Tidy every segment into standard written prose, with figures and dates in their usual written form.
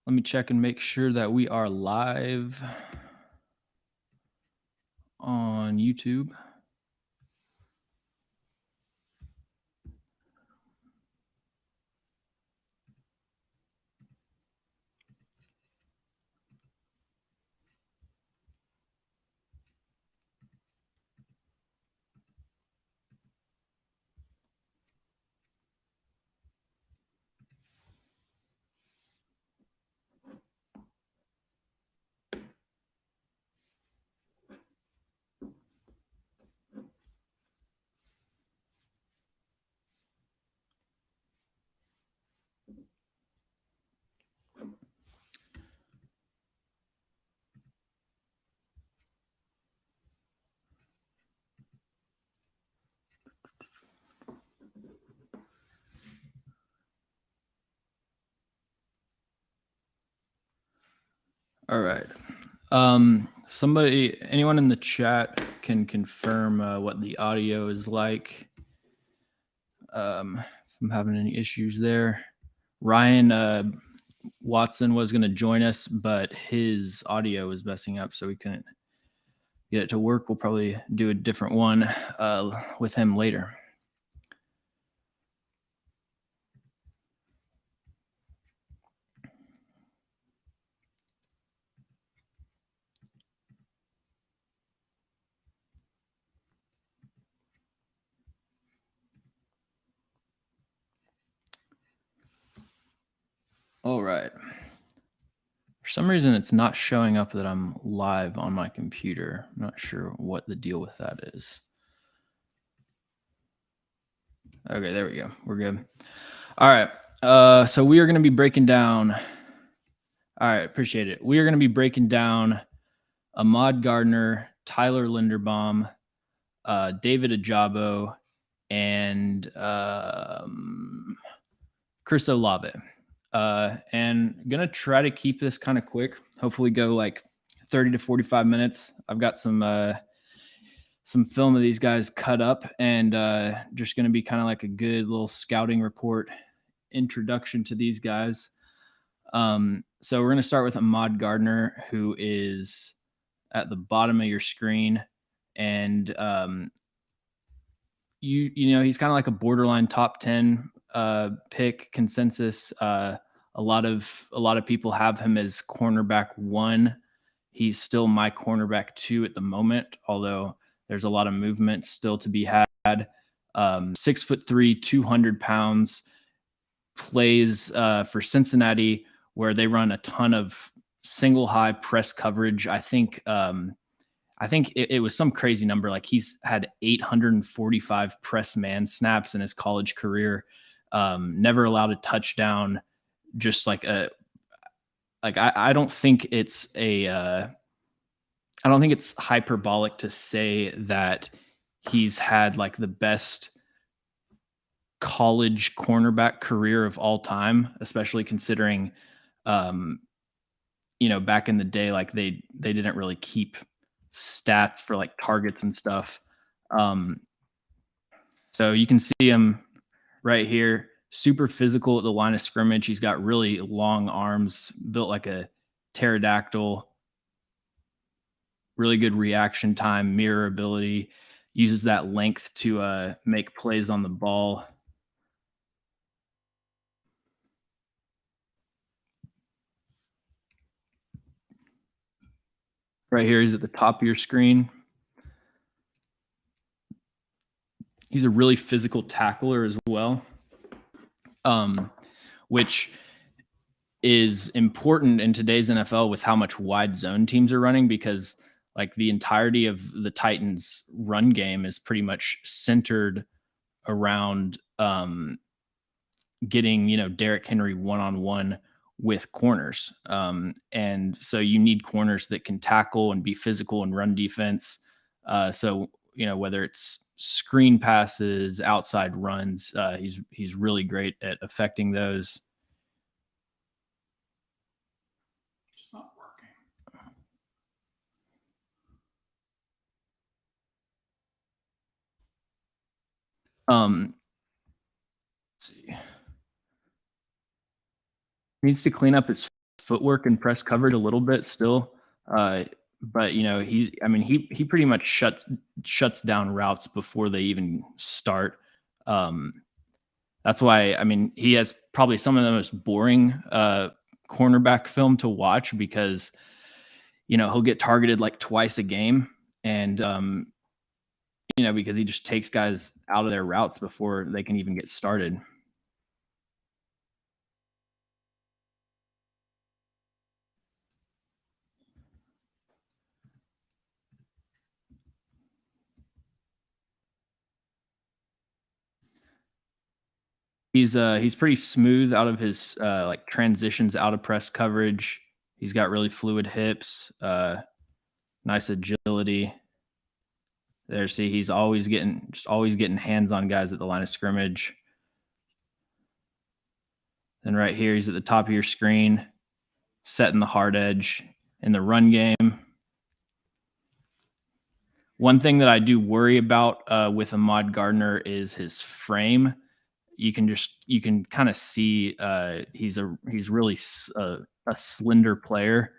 Let me check and make sure that we are live on YouTube. All right. Anyone in the chat can confirm what the audio is like. If I'm having any issues there. Ryan Watson was going to join us, but his audio was messing up, so we couldn't get it to work. We'll probably do a different one with him later. All right. For some reason, it's not showing up that I'm live on my computer. I'm not sure what the deal with that is. Okay, there we go. We're good. All right. So we are going to be breaking down. All right, appreciate it. We are going to be breaking down Ahmad Gardner, Tyler Linderbaum, David Ajabo, and Chris Olave. And gonna try to keep this kind of quick. Hopefully, go like 30 to 45 minutes. I've got some film of these guys cut up, and just gonna be kind of like a good little scouting report introduction to these guys. So we're gonna start with Ahmad Gardner, who is at the bottom of your screen, and you know he's kind of like a borderline top 10 pick consensus. A lot of people have him as cornerback 1. He's still my cornerback 2 at the moment, although there's a lot of movement still to be had. 6'3", 200 pounds, plays for Cincinnati, where they run a ton of single high press coverage. I think it was some crazy number. Like he's had 845 press man snaps in his college career. Never allowed a touchdown. Just like I don't think it's hyperbolic to say that he's had like the best college cornerback career of all time, especially considering, back in the day, like they didn't really keep stats for like targets and stuff. So you can see him right here, super physical at the line of scrimmage. He's got really long arms, built like a pterodactyl, really good reaction time, mirror ability, uses that length to make plays on the ball. Right here, he's at the top of your screen. He's a really physical tackler as well, which is important in today's NFL with how much wide zone teams are running, because like the entirety of the Titans' run game is pretty much centered around getting, Derrick Henry one-on-one with corners. And so you need corners that can tackle and be physical and run defense. So, whether it's screen passes, outside runs, he's really great at affecting those. It's not working. Let's see. Needs to clean up his footwork and press coverage a little bit still. But he pretty much shuts down routes before they even start. Um, that's why he has probably some of the most boring cornerback film to watch because he'll get targeted like twice a game, and because he just takes guys out of their routes before they can even get started. He's pretty smooth out of his like transitions out of press coverage. He's got really fluid hips, nice agility. There, see, he's always getting hands on guys at the line of scrimmage. Then right here, he's at the top of your screen, setting the hard edge in the run game. One thing that I do worry about with Ahmad Gardner is his frame. You can kind of see he's really a slender player,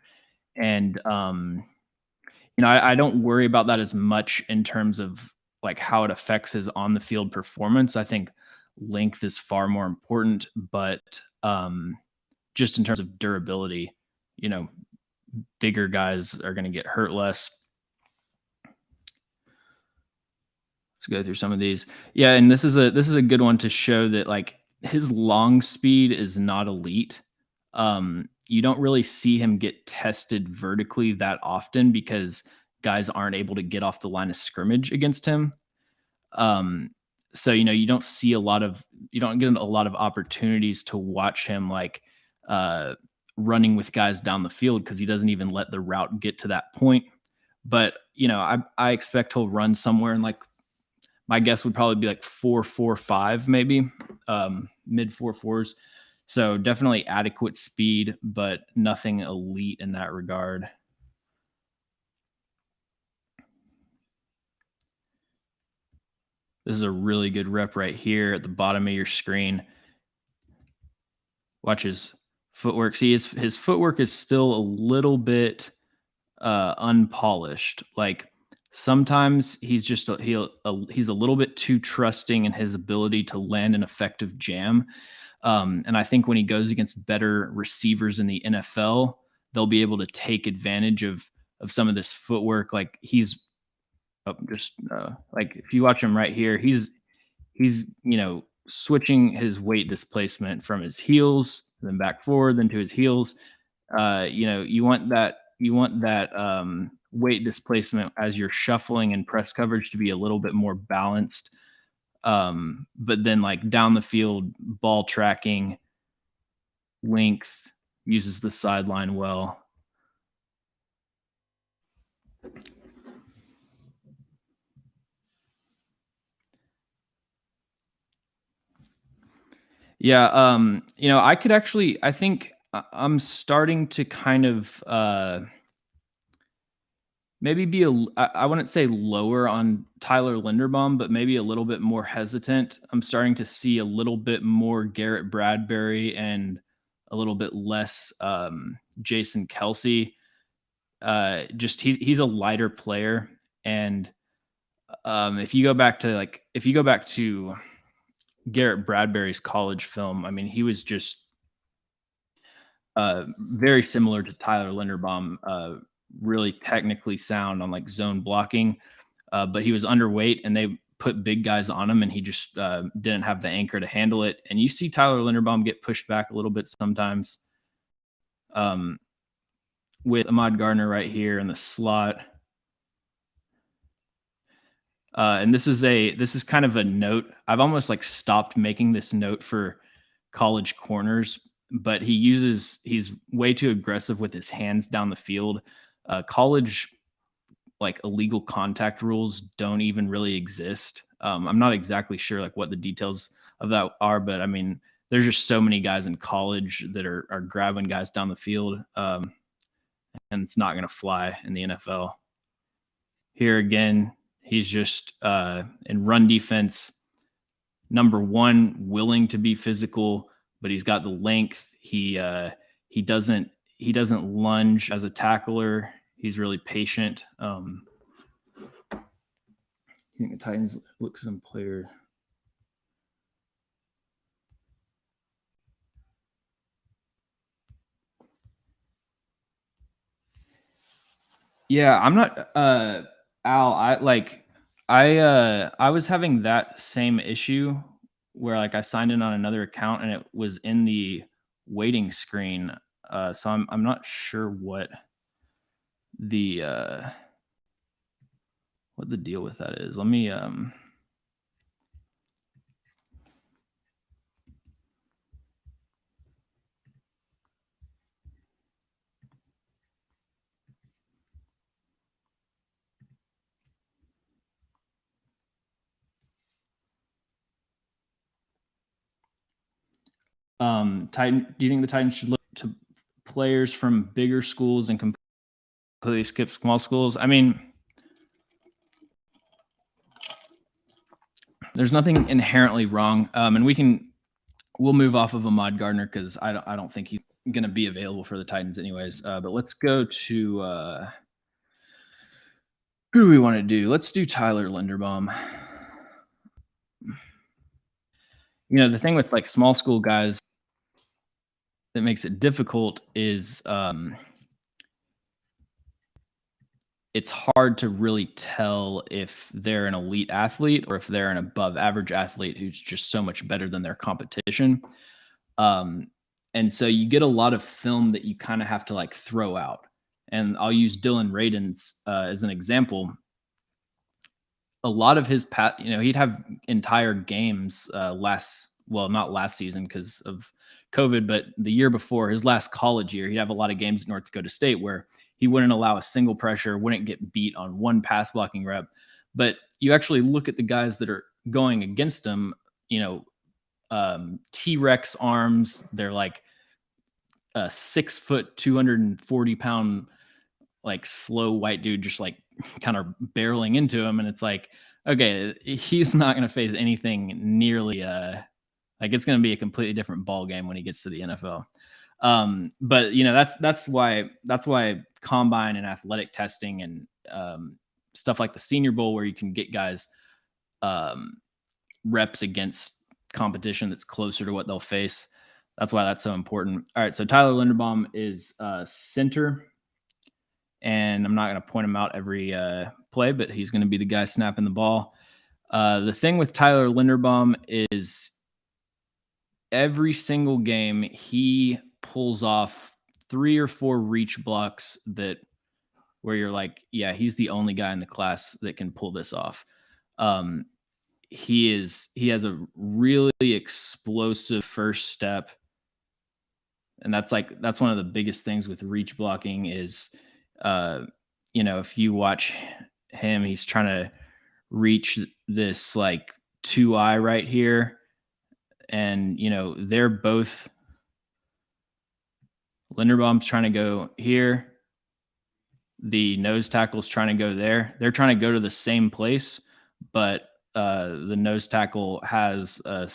and I don't worry about that as much in terms of like how it affects his on the field performance. I think length is far more important, but just in terms of durability, bigger guys are going to get hurt less. Let's go through some of these. Yeah, and this is a good one to show that like his long speed is not elite. You don't really see him get tested vertically that often because guys aren't able to get off the line of scrimmage against him. So you don't get a lot of opportunities to watch him like running with guys down the field because he doesn't even let the route get to that point. But I expect he'll run somewhere in like, my guess would probably be like 4.45 maybe, mid 4.4s. So definitely adequate speed, but nothing elite in that regard. This is a really good rep right here at the bottom of your screen. Watch his footwork. See, his footwork is still a little bit unpolished. Like sometimes he's just he's a little bit too trusting in his ability to land an effective jam. And I think when he goes against better receivers in the NFL, they'll be able to take advantage of some of this footwork. Like he's like if you watch him right here, he's switching his weight displacement from his heels, then back forward, then to his heels. You want that weight displacement as you're shuffling and press coverage to be a little bit more balanced. But then like down the field, ball tracking, length, uses the sideline well. Yeah, I think I'm starting to kind of maybe be I wouldn't say lower on Tyler Linderbaum, but maybe a little bit more hesitant. I'm starting to see a little bit more Garrett Bradbury and a little bit less Jason Kelsey. Just he's a lighter player, and if you go back to Garrett Bradbury's college film, I mean, he was just very similar to Tyler Linderbaum, really technically sound on like zone blocking, but he was underweight and they put big guys on him and he just didn't have the anchor to handle it. And you see Tyler Linderbaum get pushed back a little bit sometimes. With Ahmad Gardner right here in the slot. And this is kind of a note. I've almost like stopped making this note for college corners, but he's way too aggressive with his hands down the field. College like illegal contact rules don't even really exist. I'm not exactly sure like what the details of that are, but I mean, there's just so many guys in college that are grabbing guys down the field, and it's not going to fly in the NFL. Here again, he's just in run defense, number one, willing to be physical, but he's got the length. He he doesn't lunge as a tackler. He's really patient. I think the Titans look some player. Yeah, I'm not Al, I was having that same issue where like I signed in on another account and it was in the waiting screen. So I'm not sure the uh what the deal with that is. Let me Titan do you think the Titans should look to players from bigger schools and completely skip small schools? I mean, there's nothing inherently wrong. And we'll move off of Ahmad Gardner because I don't think he's going to be available for the Titans anyways. But let's go to who do we want to do? Let's do Tyler Linderbaum. You know, the thing with like small school guys that makes it difficult is it's hard to really tell if they're an elite athlete or if they're an above average athlete who's just so much better than their competition. And so you get a lot of film that you kind of have to like throw out. And I'll use Dylan Radin's as an example. A lot of his he'd have entire games not last season because of COVID, but the year before, his last college year, he'd have a lot of games at North Dakota State where he wouldn't allow a single pressure, wouldn't get beat on one pass blocking rep. But you actually look at the guys that are going against him, T-Rex arms. They're like a 6 foot, 240-pound, like slow white dude, just like kind of barreling into him. And it's like, okay, he's not going to face anything nearly like it's going to be a completely different ball game when he gets to the NFL. But that's why combine and athletic testing and stuff like the Senior Bowl, where you can get guys reps against competition that's closer to what they'll face. That's why that's so important. All right, so Tyler Linderbaum is center, and I'm not going to point him out every play, but he's going to be the guy snapping the ball. The thing with Tyler Linderbaum is every single game he pulls off 3 or 4 reach blocks where you're like, yeah, he's the only guy in the class that can pull this off. He has a really explosive first step. And that's one of the biggest things with reach blocking is, if you watch him, he's trying to reach this like 2-eye right here. And, they're both, Linderbaum's trying to go here. The nose tackle's trying to go there. They're trying to go to the same place, but the nose tackle has an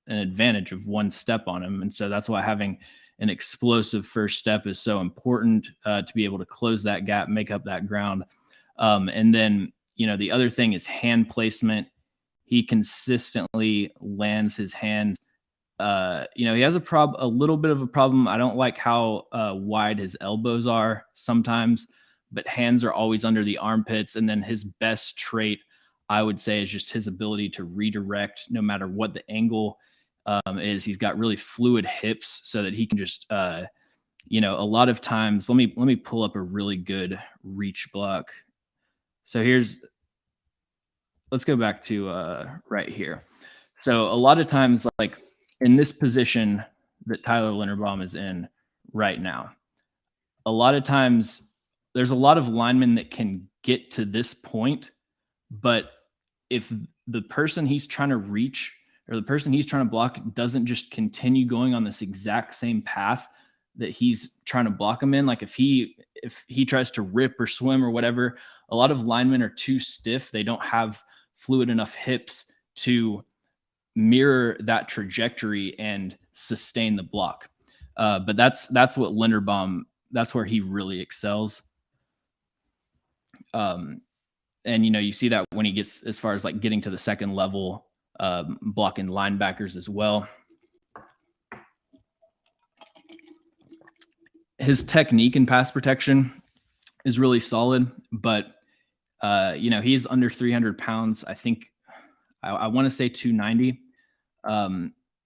advantage of 1 step on him. And so that's why having an explosive first step is so important to be able to close that gap, make up that ground. And then, the other thing is hand placement. He consistently lands his hands. He has a little bit of a problem. I don't like how wide his elbows are sometimes, but hands are always under the armpits. And then his best trait, I would say, is just his ability to redirect no matter what the angle is. He's got really fluid hips so that he can just, a lot of times, let me pull up a really good reach block. So let's go back to right here. So a lot of times, like in this position that Tyler Linderbaum is in right now, a lot of times there's a lot of linemen that can get to this point, but if the person he's trying to reach or the person he's trying to block doesn't just continue going on this exact same path that he's trying to block him in, like if he tries to rip or swim or whatever, a lot of linemen are too stiff. They don't have fluid enough hips to mirror that trajectory and sustain the block. But that's what Linderbaum, that's where he really excels. And you see that when he gets as far as like getting to the second level, blocking linebackers as well. His technique in pass protection is really solid, but he's under 300 pounds. I think I want to say 290.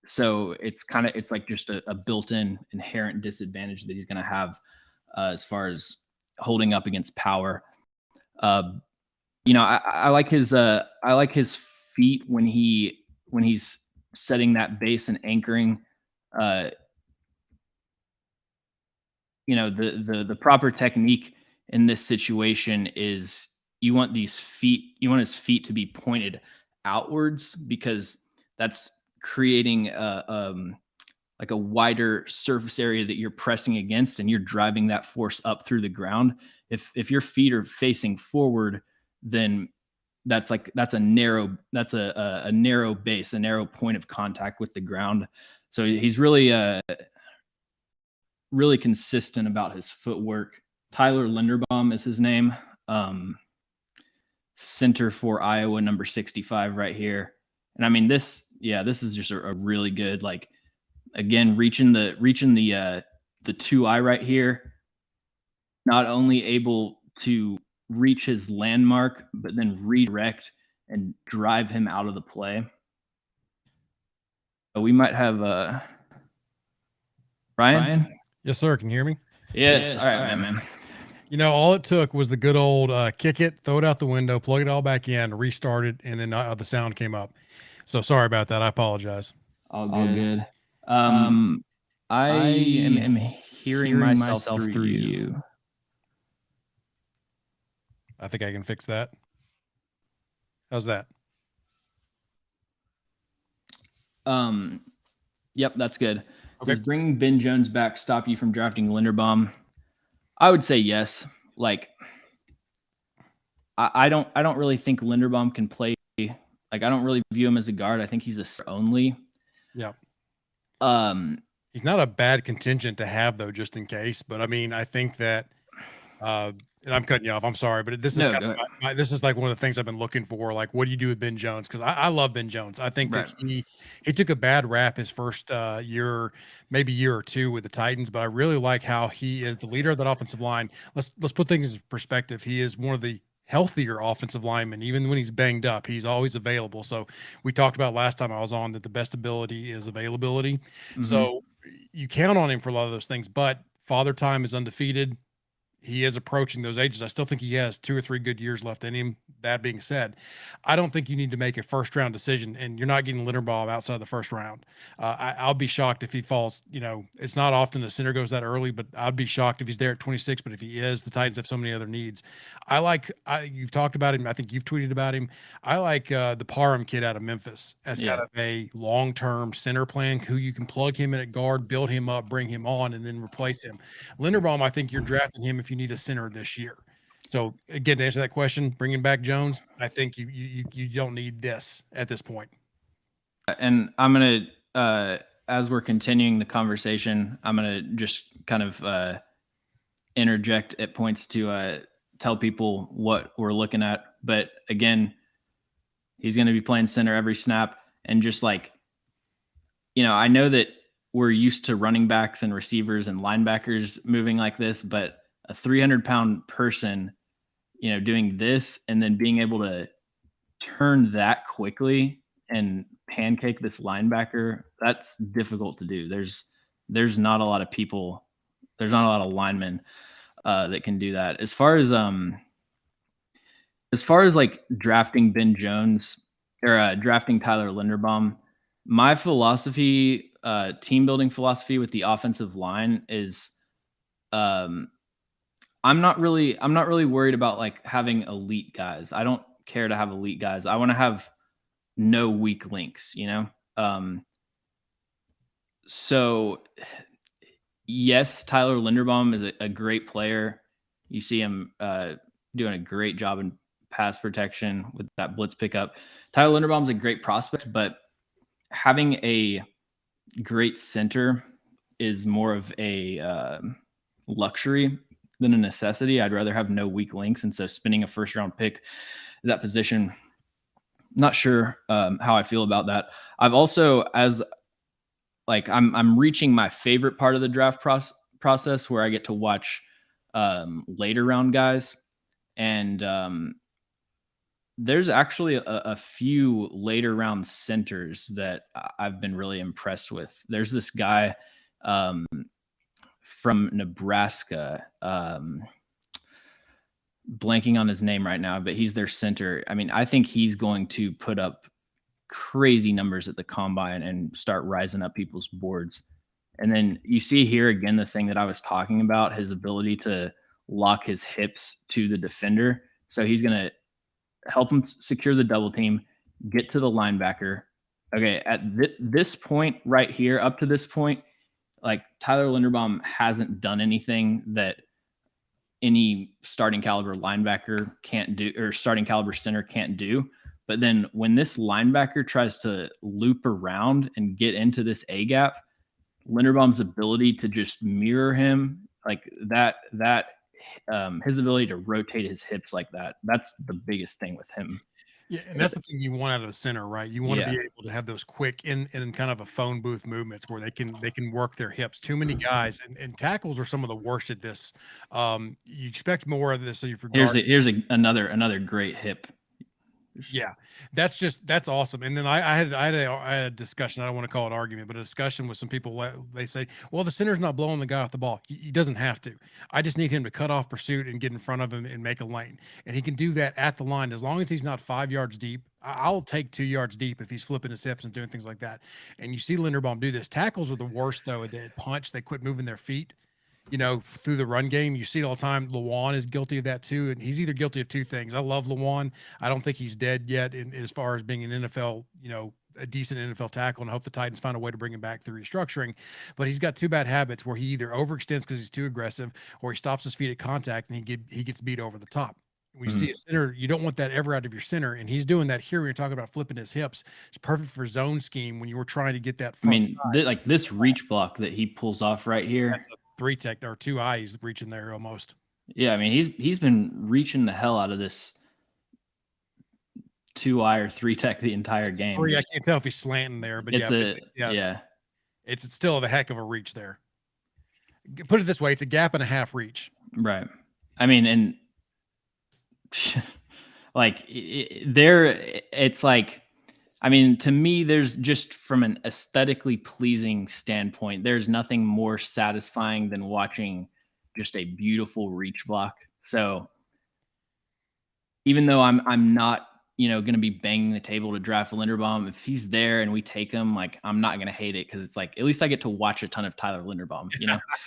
So it's like just a built-in inherent disadvantage that he's going to have as far as holding up against power. I like his feet when he's setting that base and anchoring. The proper technique in this situation is you want his feet to be pointed outwards, because that's creating like a wider surface area that you're pressing against, and you're driving that force up through the ground. If your feet are facing forward, then that's a narrow base, a narrow point of contact with the ground. So he's really consistent about his footwork. Tyler Linderbaum is his name. Center for Iowa, number 65 right here. And I mean, this is just a really good, like, again, reaching the 2-eye right here. Not only able to reach his landmark, but then redirect and drive him out of the play. We might have Ryan? Yes, sir. Can you hear me? Yes. All right, man. All it took was the good old kick it, throw it out the window, plug it all back in, restart it, and then the sound came up. So sorry about that. I apologize. All good. I am hearing myself through you. I think I can fix that. How's that? Yep, that's good. Okay. Does bringing Ben Jones back stop you from drafting Linderbaum? I would say yes. Like, I don't really think Linderbaum can play. Like, I don't really view him as a guard. I think he's a only. Yeah. He's not a bad contingent to have, though, just in case. But I mean, I think that, and I'm cutting you off. I'm sorry, but this is this is like one of the things I've been looking for. Like, what do you do with Ben Jones? Because I love Ben Jones. I think that he took a bad rap his first year, maybe year or two with the Titans, but I really like how he is the leader of that offensive line. Let's put things in perspective. He is one of the healthier offensive linemen. Even when he's banged up, he's always available. So we talked about last time I was on that the best ability is availability. Mm-hmm. So you count on him for a lot of those things, but Father Time is undefeated. He is approaching those ages. I still think he has 2 or 3 good years left in him. That being said, I don't think you need to make a first-round decision, and you're not getting Linderbaum outside the first round. I'll be shocked if he falls. It's not often a center goes that early, but I'd be shocked if he's there at 26. But if he is, the Titans have so many other needs. You've talked about him. I think you've tweeted about him. I like the Parham kid out of Memphis as kind of a long-term center plan who you can plug him in at guard, build him up, bring him on, and then replace him. Linderbaum, I think you're drafting him if you need a center this year. So again, to answer that question, bringing back Jones, I think you don't need this at this point. And I'm going to, as we're continuing the conversation, I'm going to just kind of interject at points to tell people what we're looking at. But again, he's going to be playing center every snap. And just like, I know that we're used to running backs and receivers and linebackers moving like this, but a 300-pound person, doing this and then being able to turn that quickly and pancake this linebacker, that's difficult to do. There's not a lot of people, there's not a lot of linemen that can do that. As far as like drafting Ben Jones or drafting Tyler Linderbaum, my philosophy, team building philosophy with the offensive line is, I'm not really worried about like having elite guys. I don't care to have elite guys. I want to have no weak links, So yes, Tyler Linderbaum is a great player. You see him doing a great job in pass protection with that blitz pickup. Tyler Linderbaum's a great prospect, but having a great center is more of a luxury than a necessity. I'd rather have no weak links. And so spending a first round pick at that position, not sure how I feel about that. I've also, as like, I'm reaching my favorite part of the draft process where I get to watch later round guys. And there's actually a few later round centers that I've been really impressed with. There's this guy from Nebraska, blanking on his name right now, but he's their center. I mean, I think he's going to put up crazy numbers at the combine and start rising up people's boards. And then you see here again the thing that I was talking about, his ability to lock his hips to the defender. So he's going to help him secure the double team, get to the linebacker. Okay, at this point right here, up to this point, like Tyler Linderbaum hasn't done anything that any starting caliber linebacker can't do, or starting caliber center can't do. But then when this linebacker tries to loop around and get into this A gap, Linderbaum's ability to just mirror him like that, his ability to rotate his hips like that, that's the biggest thing with him. Yeah, and that's the thing you want out of the center, right? You want to be able to have those quick in kind of a phone booth movements where they can work their hips. Too many guys and tackles are some of the worst at this. You expect more of this. So you forgot. Here's another great hip. Yeah, that's awesome. And then I had a discussion. I don't want to call it argument, but a discussion with some people. They say, well, the center's not blowing the guy off the ball. He doesn't have to. I just need him to cut off pursuit and get in front of him and make a lane. And he can do that at the line as long as he's not 5 yards deep. I'll take 2 yards deep if he's flipping his hips and doing things like that. And you see Linderbaum do this. Tackles are the worst though. They punch. They quit moving their feet. Through the run game. You see it all the time. Lawan is guilty of that too. And he's either guilty of two things. I love Lawan. I don't think he's dead yet as far as being an NFL, a decent NFL tackle, and I hope the Titans find a way to bring him back through restructuring. But he's got two bad habits where he either overextends because he's too aggressive, or he stops his feet at contact and he gets beat over the top. We see a center, you don't want that ever out of your center, and he's doing that here when you're talking about flipping his hips. It's perfect for zone scheme when you were trying to get that front side. Like this reach block that he pulls off right here. That's a 3 tech or 2 eyes reaching there almost. Yeah, I mean he's been reaching the hell out of this 2 eye or 3 tech the entire game. I can't tell if he's slanting there, but it's still a heck of a reach there. Put it this way, it's a gap and a half reach. Right. I mean, and like it's like, I mean, to me, there's just from an aesthetically pleasing standpoint, there's nothing more satisfying than watching just a beautiful reach block. So even though I'm not, going to be banging the table to draft Linderbaum, if he's there and we take him, like, I'm not going to hate it because it's like, at least I get to watch a ton of Tyler Linderbaum,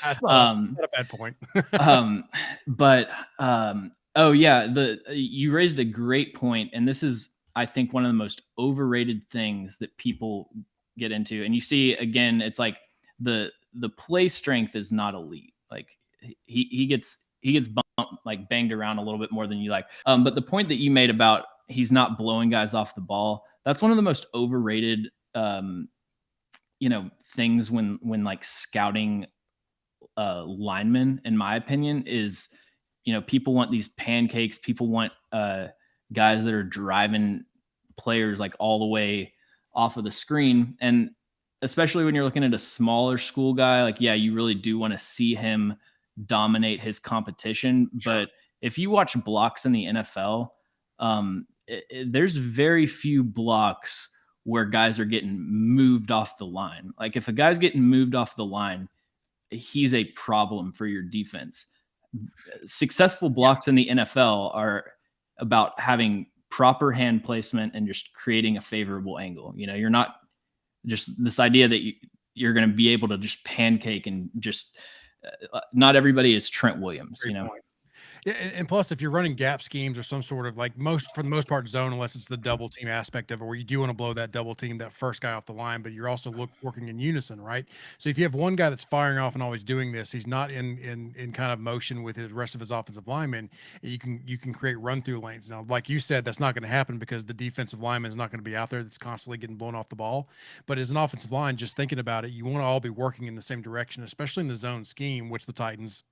That's not a bad point. Oh yeah, you raised a great point, and this is, I think, one of the most overrated things that people get into. And you see, again, it's like the play strength is not elite. Like he gets bumped, like banged around a little bit more than you like. But the point that you made about he's not blowing guys off the ball, that's one of the most overrated things when like scouting linemen, in my opinion, is people want these pancakes. People want guys that are driving players like all the way off of the screen. And especially when you're looking at a smaller school guy, like, yeah, you really do want to see him dominate his competition. Sure. But if you watch blocks in the NFL, there's very few blocks where guys are getting moved off the line. Like if a guy's getting moved off the line, he's a problem for your defense. Successful blocks in the NFL are about having proper hand placement and just creating a favorable angle. You're not just this idea that you're going to be able to just pancake and just not everybody is Trent Williams. Great point. Yeah, and plus, if you're running gap schemes or some sort of like for the most part zone, unless it's the double team aspect of it, where you do want to blow that double team, that first guy off the line, but you're also working in unison, right? So if you have one guy that's firing off and always doing this, he's not in kind of motion with the rest of his offensive linemen. You can create run through lanes. Now, like you said, that's not going to happen because the defensive lineman is not going to be out there that's constantly getting blown off the ball. But as an offensive line, just thinking about it, you want to all be working in the same direction, especially in the zone scheme, which the Titans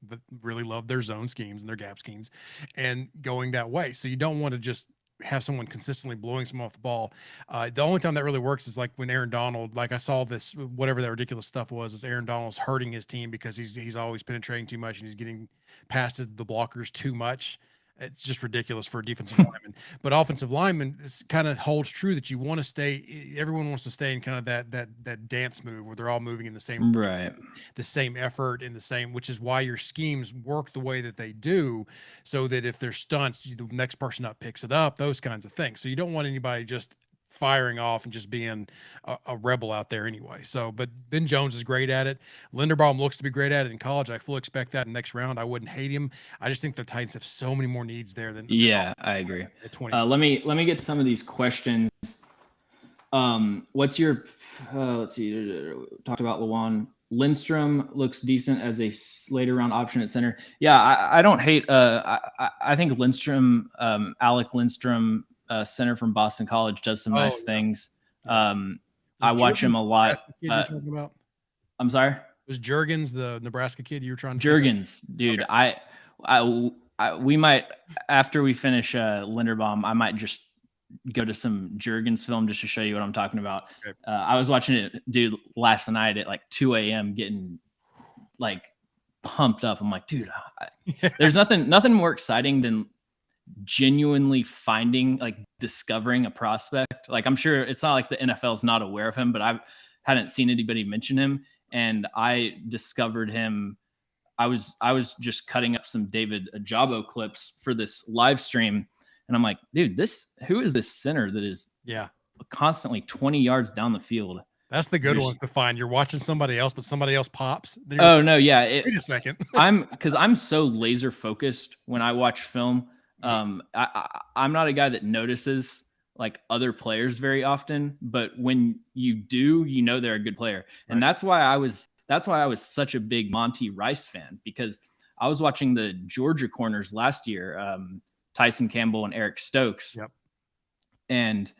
really love their zone schemes and their gap schemes and going that way. So you don't want to just have someone consistently blowing someone off the ball. The only time that really works is like when Aaron Donald, like I saw this, whatever that ridiculous stuff was, is Aaron Donald's hurting his team because he's always penetrating too much and he's getting past the blockers too much. It's just ridiculous for a defensive lineman. But offensive lineman, this kind of holds true that you want to stay. Everyone wants to stay in kind of that dance move where they're all moving in the same Right. the same effort in the same, which is why your schemes work the way that they do, so that if there's stunts, the next person up picks it up, those kinds of things. So you don't want anybody just firing off and just being a rebel out there anyway. So, but Ben Jones is great at it. Linderbaum looks to be great at it in college. I fully expect that in the next round. I wouldn't hate him. I just think the Titans have so many more needs there than I agree. At 20. Let me get to some of these questions. What's your let's see, talked about Lawan. Lindstrom looks decent as a later round option at center. Yeah, I don't hate I think Lindstrom, Alec Lindstrom, center from Boston College, does some nice things. I watch him a lot. I'm sorry? Was Juergens the Nebraska kid you were trying to Juergens, dude. Okay. We might, after we finish Linderbaum, I might just go to some Juergens film just to show you what I'm talking about. Okay. I was watching it, dude, last night at like 2 a.m. getting like pumped up. I'm like, dude, there's nothing more exciting than genuinely discovering a prospect. Like, I'm sure it's not like the NFL is not aware of him, but I hadn't seen anybody mention him. And I discovered him. I was just cutting up some David Ajabo clips for this live stream. And I'm like, dude, who is this center that is constantly 20 yards down the field? That's the good ones to find. You're watching somebody else, but somebody else pops. Oh, no, yeah. Wait a second. I'm so laser focused when I watch film. I'm not a guy that notices like other players very often, but when you do, you know they're a good player. And that's why I was such a big Monty Rice fan, because I was watching the Georgia corners last year, Tyson Campbell and Eric Stokes. Yep. And,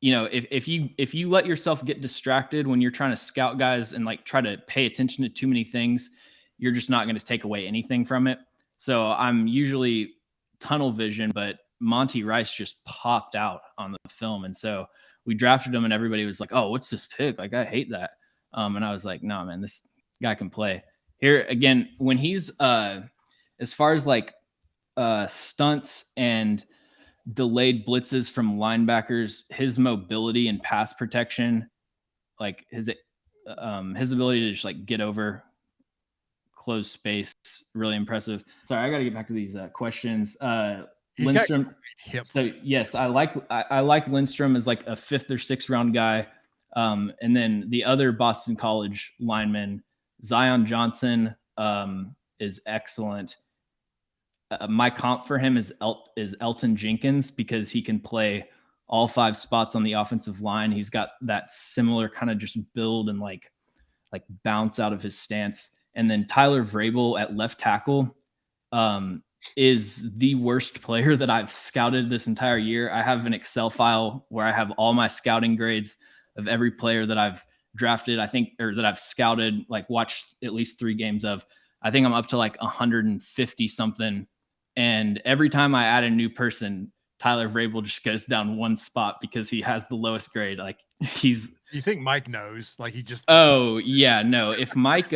if you let yourself get distracted when you're trying to scout guys and like try to pay attention to too many things, you're just not going to take away anything from it. So I'm usually tunnel vision, but Monty Rice just popped out on the film. And so we drafted him and everybody was like, oh, what's this pick? Like, I hate that. And I was like, no, man, this guy can play. Here again, when he's as far as like stunts and delayed blitzes from linebackers, his mobility and pass protection, like his ability to just like get over closed space, really impressive. Sorry, I got to get back to these questions. Lindstrom. So yes, I like Lindstrom as like a 5th or 6th round guy. And then the other Boston College lineman, Zion Johnson, is excellent. My comp for him is Elton Jenkins, because he can play all 5 spots on the offensive line. He's got that similar kind of just build and like bounce out of his stance. And then Tyler Vrabel at left tackle is the worst player that I've scouted this entire year. I have an Excel file where I have all my scouting grades of every player that I've drafted, or that I've scouted, like watched at least 3 games of. I think I'm up to like 150 something. And every time I add a new person, Tyler Vrabel just goes down 1 spot because he has the lowest grade. Like you think Mike knows, like he just, oh yeah, no. If Mike,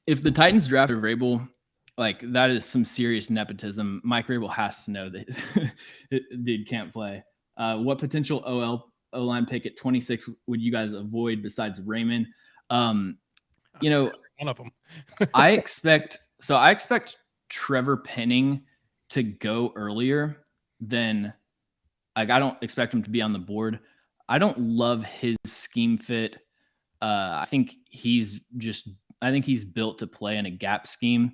if the Titans drafted Vrabel, like that is some serious nepotism. Mike Vrabel has to know that dude can't play. What potential O-line pick at 26 would you guys avoid besides Raymond? One of them. I expect Trevor Penning to go earlier than, like, I don't expect him to be on the board. I don't love his scheme fit. I think he's just he's built to play in a gap scheme.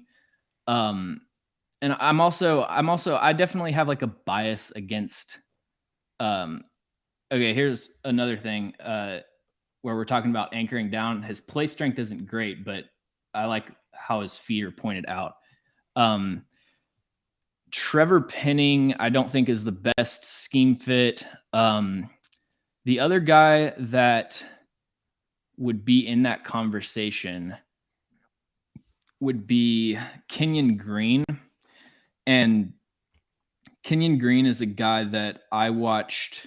And I definitely have like a bias against. Okay, here's another thing where we're talking about anchoring down. His play strength isn't great, but I like how his feet are pointed out. Trevor Penning, I don't think is the best scheme fit. The other guy that would be in that conversation would be Kenyan Green. And Kenyan Green is a guy that I watched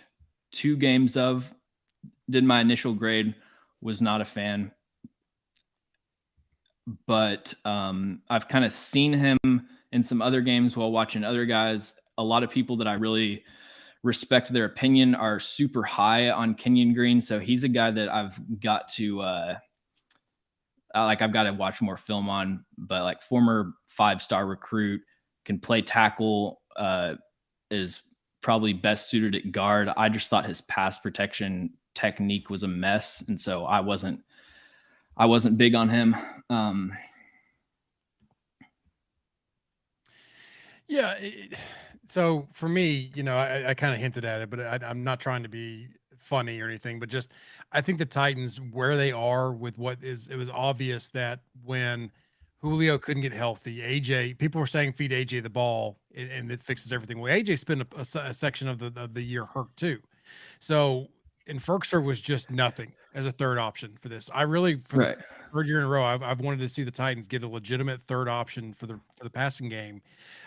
2 games of, did my initial grade, was not a fan. But I've kind of seen him in some other games while watching other guys. A lot of people that I really respect their opinion are super high on Kenyan Green. So he's a guy that I've got to I've got to watch more film on, but like former 5-star recruit, can play tackle, is probably best suited at guard. I just thought his pass protection technique was a mess. And so I wasn't big on him. Yeah. So for me, I kind of hinted at it, but I'm not trying to be funny or anything, but just, I think the Titans, where they are with it was obvious that when Julio couldn't get healthy, AJ, people were saying feed AJ the ball and it fixes everything. Well, AJ spent a section of the year hurt too. So, and Ferkser was just nothing as a third option for this. I really, for the third year in a row, I've wanted to see the Titans get a legitimate third option for the passing game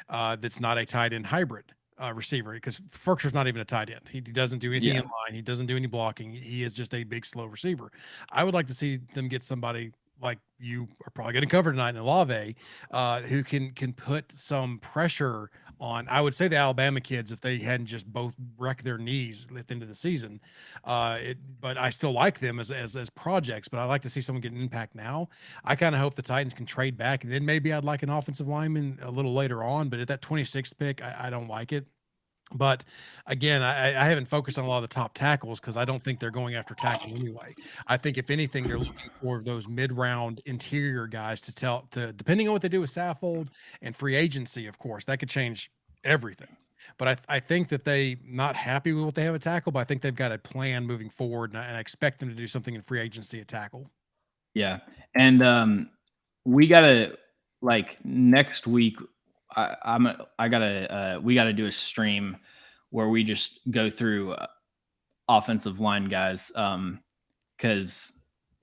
that's not a tight end hybrid receiver, because Ferkser's not even a tight end. He doesn't do anything in line. He doesn't do any blocking. He is just a big, slow receiver. I would like to see them get somebody like you are probably going to cover tonight in Olave, who can put some pressure on, I would say, the Alabama kids, if they hadn't just both wrecked their knees at the end of the season. But I still like them as projects, but I like to see someone get an impact now. I kind of hope the Titans can trade back, and then maybe I'd like an offensive lineman a little later on, but at that 26th pick, I don't like it. But again, I haven't focused on a lot of the top tackles because I don't think they're going after tackle anyway. I think if anything, they're looking for those mid-round interior guys to depending on what they do with Saffold and free agency, of course, that could change everything. But I think that they not happy with what they have at tackle, but I think they've got a plan moving forward, and I expect them to do something in free agency at tackle. Yeah, and we gotta, like, next week. We gotta do a stream where we just go through offensive line guys, because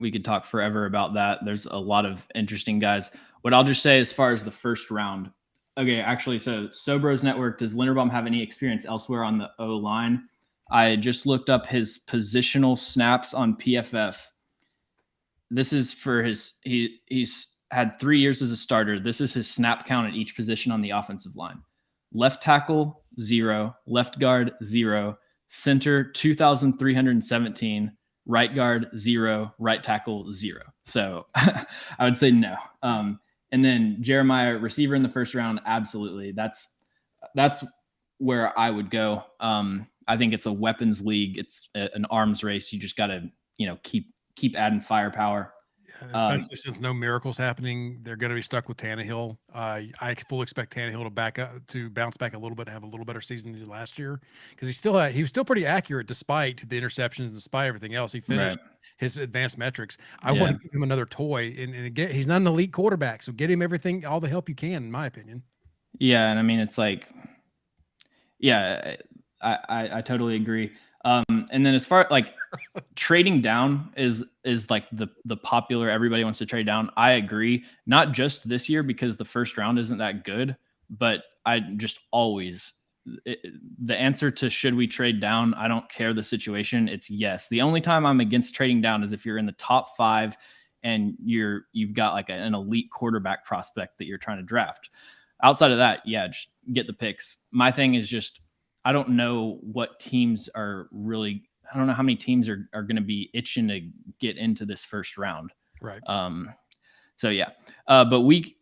we could talk forever about that. There's a lot of interesting guys. What I'll just say as far as the first round. Okay, actually, so Sobros Network, does Linderbaum have any experience elsewhere on the O line? I just looked up his positional snaps on PFF. This is for he's had 3 years as a starter. This is his snap count at each position on the offensive line. Left tackle, 0. Left guard, 0. Center, 2,317. Right guard, 0. Right tackle, 0. So I would say no. And then Jeremiah, receiver in the first round, absolutely. That's where I would go. I think it's a weapons league. It's an arms race. You just got to, keep adding firepower. Especially since no miracles happening, they're going to be stuck with Tannehill. I fully expect Tannehill to bounce back a little bit and have a little better season than he did last year, because he was still pretty accurate despite the interceptions, despite everything else. He finished his advanced metrics. I want to give him another toy, and again, he's not an elite quarterback, so get him all the help you can, in my opinion. Yeah, and I mean, it's like, yeah, I totally agree. And then as far like trading down is like the popular, everybody wants to trade down. I agree. Not just this year, because the first round isn't that good, but I just always, the answer to should we trade down, I don't care the situation, it's yes. The only time I'm against trading down is if you're in the top 5 and you've got like an elite quarterback prospect that you're trying to draft. Outside of that, yeah, just get the picks. My thing is just, I don't know what teams are really, I don't know how many teams are going to be itching to get into this first round. Right. So yeah. But we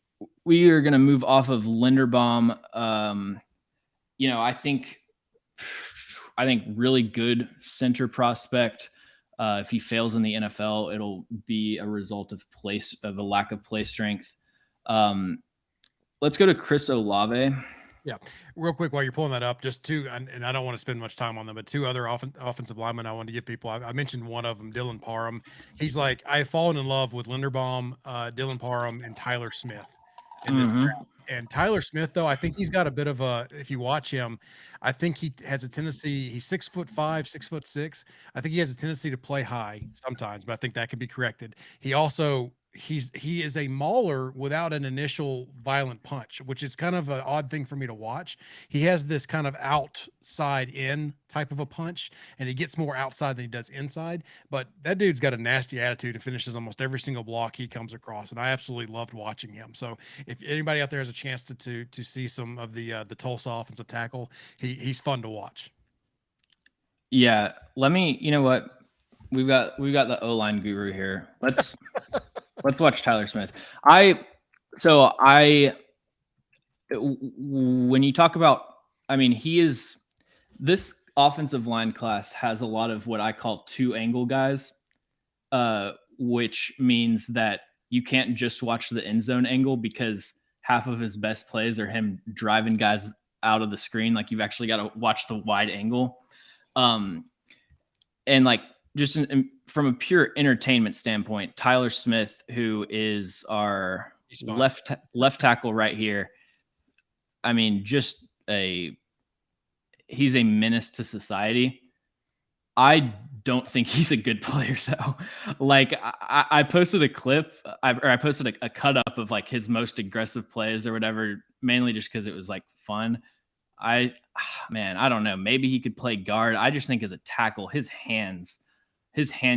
are going to move off of Linderbaum. I think really good center prospect. If he fails in the NFL, it'll be a result of a lack of play strength. Let's go to Chris Olave. Yeah, real quick while you're pulling that up, just two, and I don't want to spend much time on them, but two other offensive linemen I wanted to give people. I mentioned one of them, Dylan Parham. He's like, I've fallen in love with Linderbaum, Dylan Parham, and Tyler Smith in this draft. And Tyler Smith, though, I think he's got a bit of a. If you watch him, I think he has a tendency. He's 6'5", 6'6". I think he has a tendency to play high sometimes, but I think that can be corrected. He also he is a mauler without an initial violent punch, which is kind of an odd thing for me to watch. He has this kind of outside in type of a punch, and he gets more outside than he does inside. But that dude's got a nasty attitude and finishes almost every single block he comes across, and I absolutely loved watching him. So if anybody out there has a chance to see some of the Tulsa offensive tackle, he's fun to watch. Yeah, you know what? We've got the O-line guru here. Let's watch Tyler Smith. When you talk about, I mean, this offensive line class has a lot of what I call two angle guys, which means that you can't just watch the end zone angle because half of his best plays are him driving guys out of the screen. Like you've actually got to watch the wide angle. And like just from a pure entertainment standpoint, Tyler Smith, who is our left tackle right here, I mean, he's a menace to society. I don't think he's a good player though. Like I posted a clip, I posted a cut up of like his most aggressive plays or whatever, mainly just because it was like fun. I don't know. Maybe he could play guard. I just think as a tackle, his hand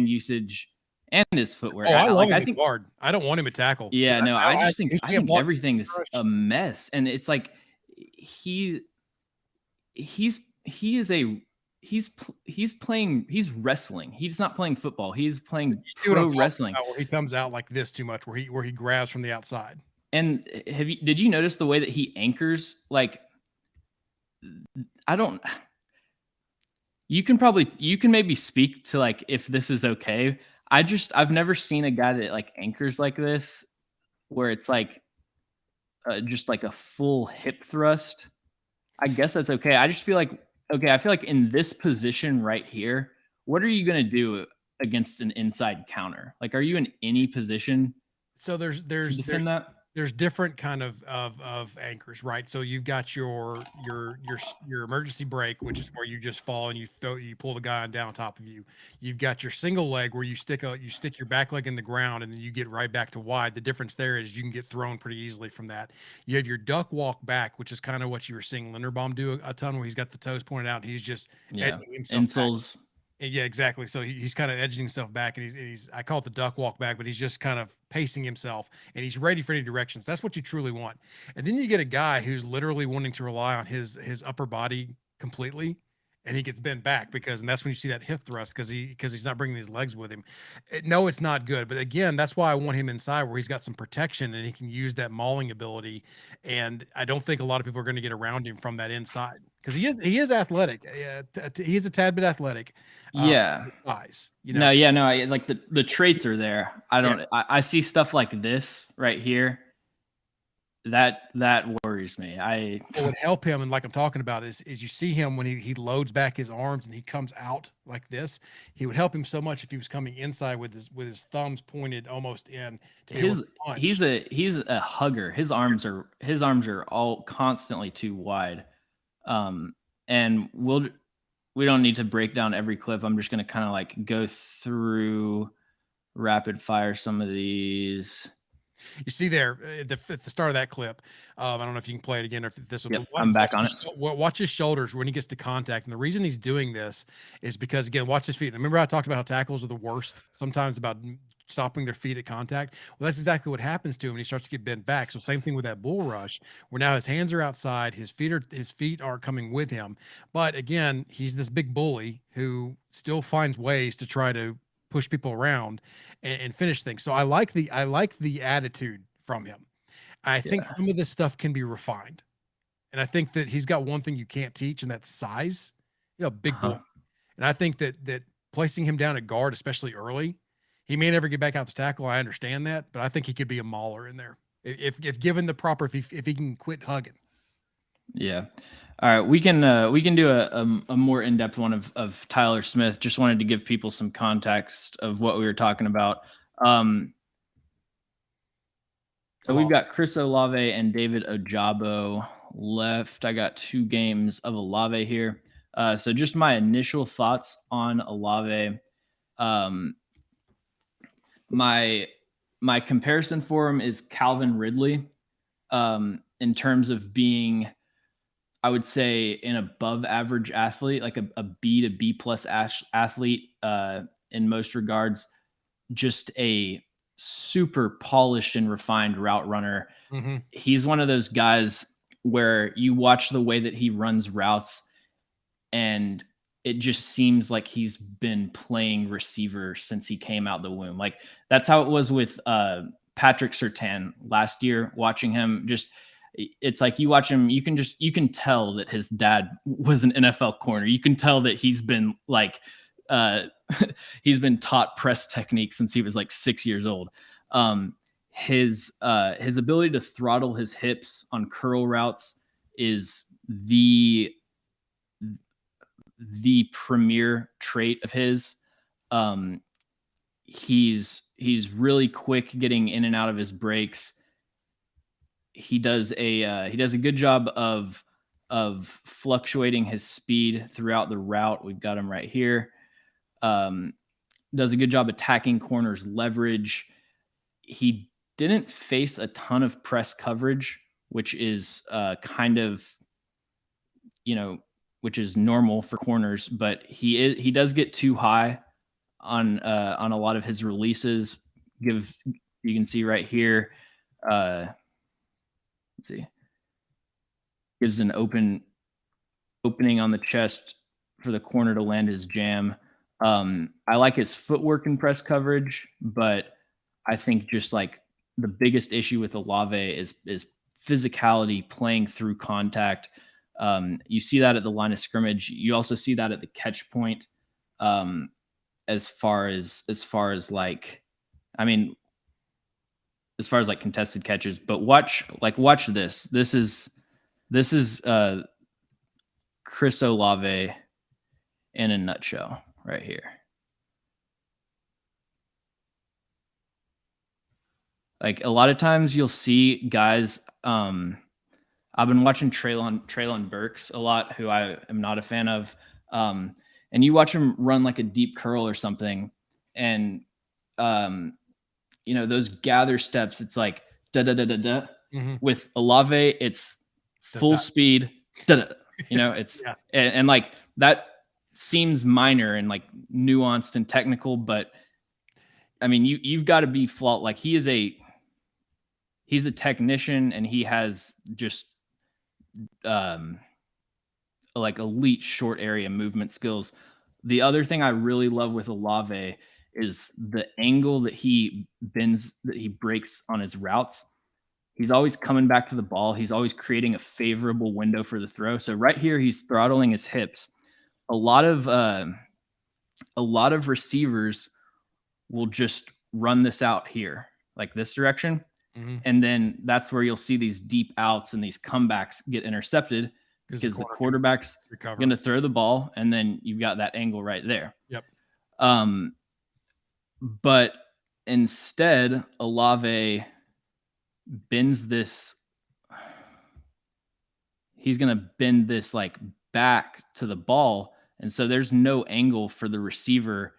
usage and his footwork. Oh, I think guard. I don't want him to tackle. Yeah, no, I just think everything is a mess, and it's like he's wrestling. He's not playing football. He's playing pro wrestling. Where he comes out like this too much, where he grabs from the outside. And did you notice the way that he anchors? Like, you can maybe speak to like if this is okay. I've never seen a guy that like anchors like this, where it's like just like a full hip thrust. I guess that's okay. I just feel like, I feel like in this position right here, what are you going to do against an inside counter? Like, are you in any position? So there's different kind of anchors, right? So you've got your emergency brake, which is where you just fall and you pull the guy down on top of you. You've got your single leg where you stick your back leg in the ground and then you get right back to wide. The difference there is you can get thrown pretty easily from that. You have your duck walk back, which is kind of what you were seeing Linderbaum do a ton, where he's got the toes pointed out and he's just edging himself insoles. Yeah, exactly. So he's kind of edging himself back, and he's I call it the duck walk back, but he's just kind of pacing himself, and he's ready for any directions. That's what you truly want. And then you get a guy who's literally wanting to rely on his upper body completely, and he gets bent back and that's when you see that hip thrust because he's not bringing his legs with him. No, it's not good. But again, that's why I want him inside where he's got some protection and he can use that mauling ability. And I don't think a lot of people are going to get around him from that inside. Because he is athletic. He is a tad bit athletic. Yeah. Size, No, like the traits are there. I see stuff like this right here. That worries me. What would help him, and like I'm talking about, is you see him when he loads back his arms and he comes out like this. He would help him so much if he was coming inside with his thumbs pointed almost in. He's a hugger. His arms are all constantly too wide. And we don't need to break down every clip. I'm just going to kind of like go through rapid fire some of these. You see there at the start of that clip. I don't know if you can play it again or if this will. Yep, I'm back on it. Watch his shoulders when he gets to contact, and the reason he's doing this is because, again, watch his feet. Remember I talked about how tackles are the worst sometimes about stopping their feet at contact. Well, that's exactly what happens to him when he starts to get bent back. So same thing with that bull rush, where now his hands are outside, his feet are coming with him. But again, he's this big bully who still finds ways to try to push people around and finish things. So I like the attitude from him. I think some of this stuff can be refined. And I think that he's got one thing you can't teach, and that's size. Big boy. And I think that placing him down at guard, especially early. He may never get back out to tackle. I understand that, but I think he could be a mauler in there if given the proper, if he can quit hugging. Yeah. All right, we can do a more in-depth one of Tyler Smith. Just wanted to give people some context of what we were talking about. So we've got Chris Olave and David Ojabo left. I got 2 games of Olave here. So just my initial thoughts on Olave. My comparison for him is Calvin Ridley, in terms of being, I would say, an above average athlete, like a B to B plus athlete, in most regards, just a super polished and refined route runner. Mm-hmm. He's one of those guys where you watch the way that he runs routes and it just seems like he's been playing receiver since he came out the womb. Like that's how it was with Patrick Surtain last year, watching him. Just, it's like you watch him, you can tell that his dad was an NFL corner. You can tell that he's been like, he's been taught press technique since he was like 6 years old. His ability to throttle his hips on curl routes is the premier trait of his. He's really quick getting in and out of his breaks. He does a good job of fluctuating his speed throughout the route. We've got him right here. Does a good job attacking corners' leverage. He didn't face a ton of press coverage, which is kind of, which is normal for corners, but he does get too high on a lot of his releases. You can see right here. Let's see. Gives an opening on the chest for the corner to land his jam. I like his footwork and press coverage, but I think just like the biggest issue with Olave is physicality, playing through contact. You see that at the line of scrimmage. You also see that at the catch point. As far as like, I mean, as far as like contested catches, but watch this. This is Chris Olave in a nutshell right here. Like a lot of times you'll see guys, I've been watching Treylon Burks a lot, who I am not a fan of. And you watch him run like a deep curl or something, and those gather steps, it's like da da da da da. Mm-hmm. With Olave, it's full speed, da da. It's yeah. and like that seems minor and like nuanced and technical, but I mean, you've got to be flawed. Like he's a technician, and he has just like elite short area movement skills. The other thing I really love with Olave is the angle that he bends, that he breaks on his routes. He's always coming back to the ball. He's always creating a favorable window for the throw. So right here, he's throttling his hips. A lot of receivers will just run this out here, like this direction. Mm-hmm. And then that's where you'll see these deep outs and these comebacks get intercepted because the quarterback's going to throw the ball, and then you've got that angle right there. Yep. But instead, Olave bends this. He's going to bend this like back to the ball, and so there's no angle for the receiver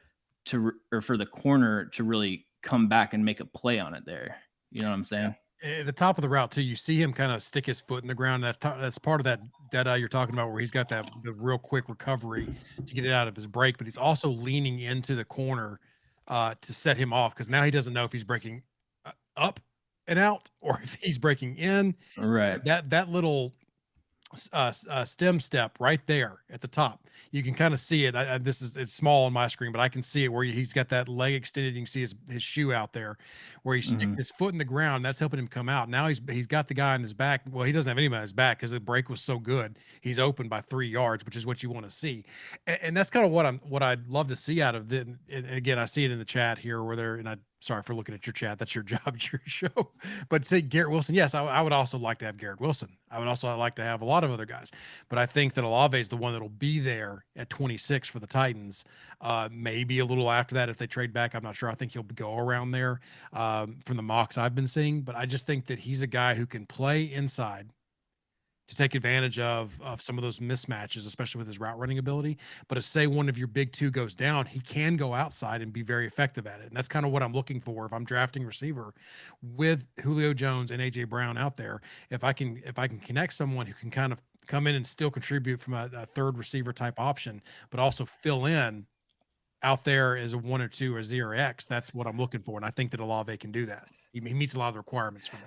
or for the corner to really come back and make a play on it there. You know what I'm saying? At the top of the route too, you see him kind of stick his foot in the ground. That's part of that dead-eye you're talking about, where he's got the real quick recovery to get it out of his break, but he's also leaning into the corner to set him off, because now he doesn't know if he's breaking up and out or if he's breaking in. Right. That little stem step right there at the top. You can kind of see it. It's small on my screen, but I can see it where he's got that leg extended. You can see his shoe out there where he's sticking his foot in the ground. That's helping him come out. Now he's got the guy on his back. Well, he doesn't have anybody on his back because the break was so good. He's open by 3 yards, which is what you want to see. And that's kind of what I'd love to see out of it. And again, I see it in the chat here where they're, and I, sorry for looking at your chat. That's your job, it's your show. But say Garrett Wilson, yes, I would also like to have Garrett Wilson. I would also like to have a lot of other guys. But I think that Olave is the one that'll be there at 26 for the Titans. Maybe a little after that if they trade back. I'm not sure. I think he'll go around there from the mocks I've been seeing. But I just think that he's a guy who can play inside to take advantage of some of those mismatches, especially with his route running ability. But if say one of your big two goes down, he can go outside and be very effective at it. And that's kind of what I'm looking for if I'm drafting receiver with Julio Jones and AJ Brown out there. If I can connect someone who can kind of come in and still contribute from a third receiver type option, but also fill in out there as a 1 or 2 or 0x, that's what I'm looking for. And I think that Olave can do that. He meets a lot of the requirements for me.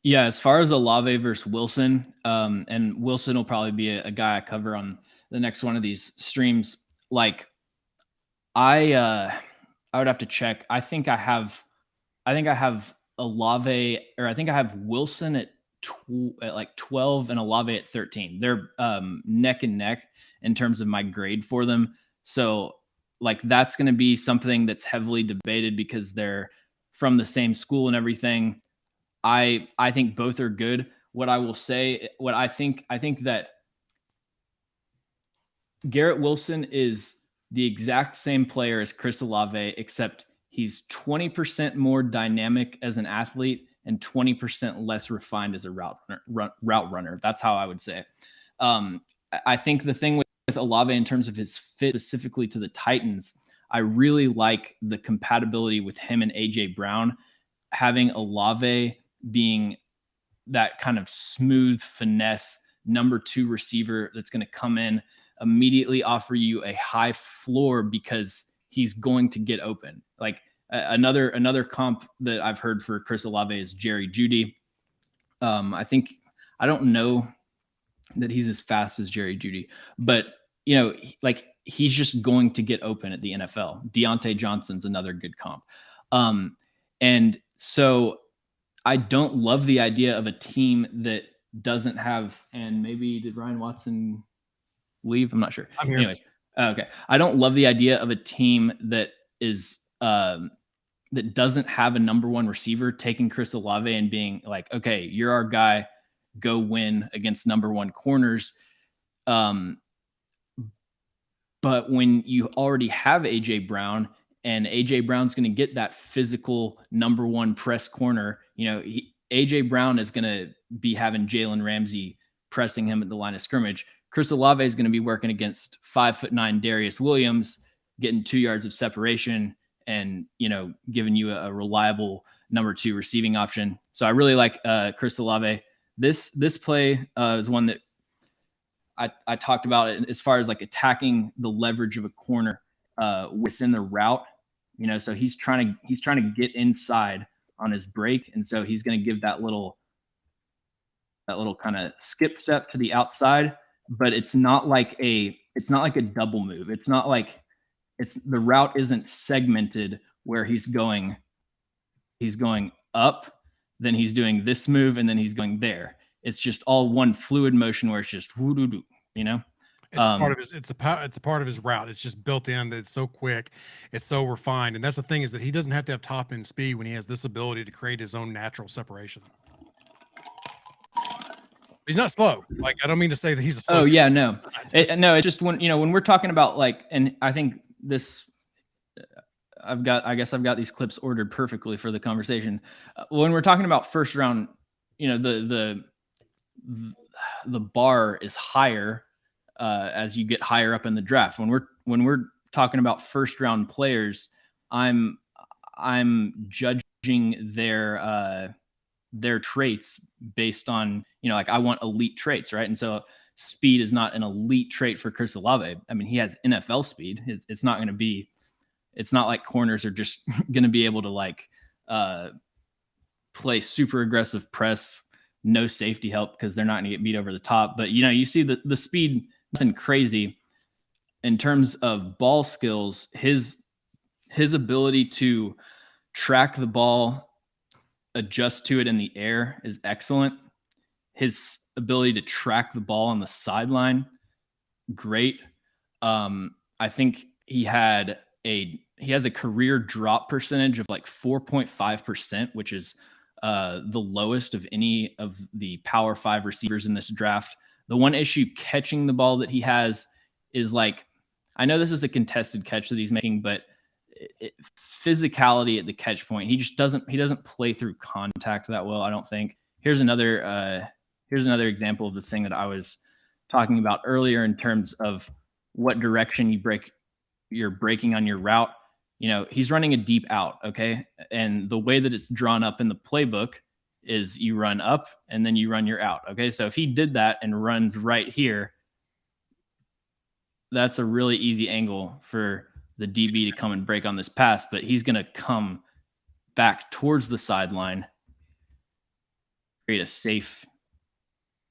Yeah, as far as Olave versus Wilson, and Wilson will probably be a guy I cover on the next one of these streams. Like, I would have to check. I think I have Olave, or I think I have Wilson at like 12 and Olave at 13. They're neck and neck in terms of my grade for them. So like that's going to be something that's heavily debated because they're from the same school and everything. I think both are good. What I will say, I think that Garrett Wilson is the exact same player as Chris Olave, except he's 20% more dynamic as an athlete and 20% less refined as a route runner. That's how I would say it. I think the thing with Olave in terms of his fit specifically to the Titans, I really like the compatibility with him and AJ Brown. Having Olave being that kind of smooth finesse number 2 receiver that's going to come in, immediately offer you a high floor because he's going to get open. Like another comp that I've heard for Chris Olave is Jerry Jeudy. I don't know that he's as fast as Jerry Jeudy, but you know, like he's just going to get open at the NFL. Deontay Johnson's another good comp. And so I don't love the idea of a team that doesn't have, and maybe did Ryan Watson leave? I'm not sure. I'm here. Anyways, okay. I don't love the idea of a team that is that doesn't have a number 1 receiver taking Chris Olave and being like, okay, you're our guy, go win against number 1 corners. But when you already have AJ Brown, and AJ Brown's going to get that physical number 1 press corner, you know, AJ Brown is going to be having Jalen Ramsey pressing him at the line of scrimmage. Chris Olave is going to be working against 5'9" Darius Williams, getting 2 yards of separation and, you know, giving you a reliable number 2 receiving option. So I really like Chris Olave. This play is one that I talked about it as far as like attacking the leverage of a corner within the route, you know, so he's trying to get inside on his break. And so he's going to give that little kind of skip step to the outside, but it's not like a double move. It's not like the route isn't segmented where he's going up, then he's doing this move, and then he's going there. It's just all one fluid motion where it's just woo-doo-doo, you know? It's part of his. It's a part of his route. It's just built in that it's so quick, it's so refined, and that's the thing is that he doesn't have to have top end speed when he has this ability to create his own natural separation. He's not slow. Like I don't mean to say that he's a slow. Oh yeah, no, it's just when we're talking about like, and I think this, I guess I've got these clips ordered perfectly for the conversation. When we're talking about first round, you know, the bar is higher as you get higher up in the draft. When we're talking about first round players, I'm judging their traits based on, you know, like I want elite traits, right? And so speed is not an elite trait for Chris Olave. I mean, he has NFL speed. It's not like corners are just going to be able to like play super aggressive press no safety help because they're not going to get beat over the top. But, you see the speed, nothing crazy. In terms of ball skills, his ability to track the ball, adjust to it in the air is excellent. His ability to track the ball on the sideline, great. I think he has a career drop percentage of like 4.5%, which is the lowest of any of the Power 5 receivers in this draft. The one issue catching the ball that he has is like, I know this is a contested catch that he's making, but physicality at the catch point, he doesn't play through contact that well, I don't think. Here's another example of the thing that I was talking about earlier in terms of what direction you're breaking on your route. He's running a deep out, okay? And the way that it's drawn up in the playbook is you run up and then you run your out, okay? So if he did that and runs right here, that's a really easy angle for the DB to come and break on this pass, but he's going to come back towards the sideline, create a safe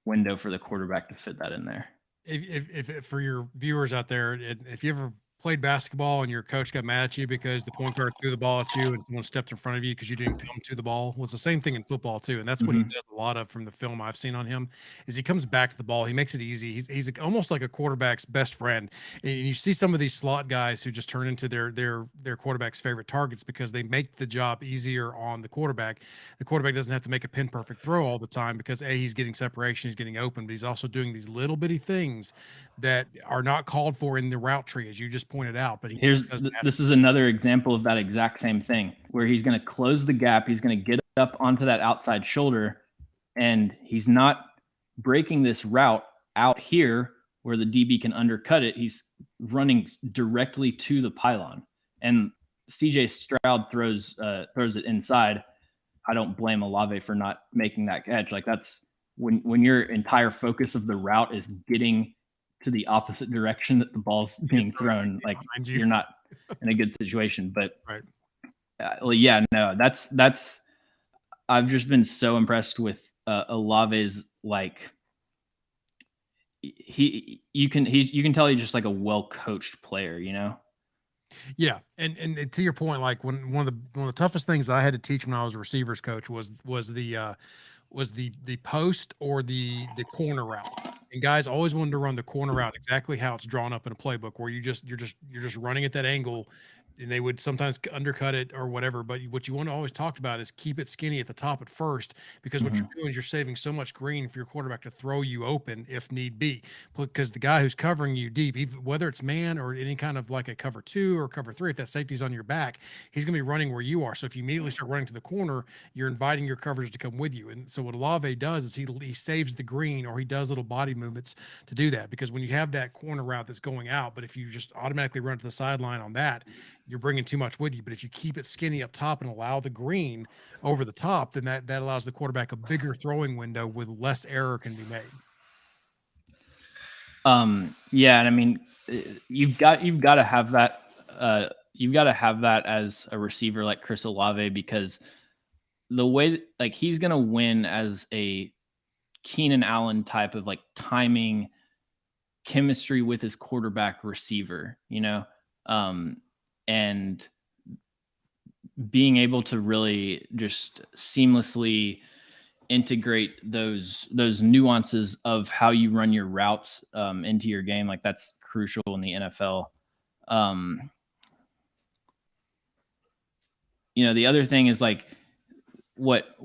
window for the quarterback to fit that in there. If for your viewers out there, if you ever played basketball and your coach got mad at you because the point guard threw the ball at you and someone stepped in front of you because you didn't come to the ball. Well, it's the same thing in football too. And that's what he does a lot of from the film I've seen on him is he comes back to the ball. He makes it easy. He's almost like a quarterback's best friend. And you see some of these slot guys who just turn into their quarterback's favorite targets because they make the job easier on the quarterback. The quarterback doesn't have to make a pin perfect throw all the time because he's getting separation, he's getting open, but he's also doing these little bitty things that are not called for in the route tree, as you just pointed out. But this is another example of that exact same thing where he's going to close the gap. He's going to get up onto that outside shoulder, and he's not breaking this route out here where the DB can undercut it. He's running directly to the pylon, and CJ Stroud throws it inside. I don't blame Olave for not making that catch. Like that's when your entire focus of the route is getting to the opposite direction that the ball's being thrown, like you're not in a good situation. But right. That's I've just been so impressed with Olave's, like you can tell he's just like a well-coached player, Yeah, and to your point, like one of the toughest things I had to teach when I was a receivers coach was the post or the corner route. And guys always wanted to run the corner route exactly how it's drawn up in a playbook, where you're just running at that angle, and they would sometimes undercut it or whatever. But what you want to always talk about is keep it skinny at the top at first, because what you're doing is you're saving so much green for your quarterback to throw you open if need be. Because the guy who's covering you deep, whether it's man or any kind of like a cover 2 or cover 3, if that safety's on your back, he's going to be running where you are. So if you immediately start running to the corner, you're inviting your coverage to come with you. And so what Olave does is he saves the green, or he does little body movements to do that. Because when you have that corner route that's going out, but if you just automatically run to the sideline on that, you're bringing too much with you. But if you keep it skinny up top and allow the green over the top, then that allows the quarterback a bigger throwing window with less error can be made. Yeah, and I mean, you've got to have that. You've got to have that as a receiver like Chris Olave, because the way like he's gonna win as a Keenan Allen type of like timing chemistry with his quarterback receiver, and being able to really just seamlessly integrate those nuances of how you run your routes into your game. Like that's crucial in the NFL. The other thing is like what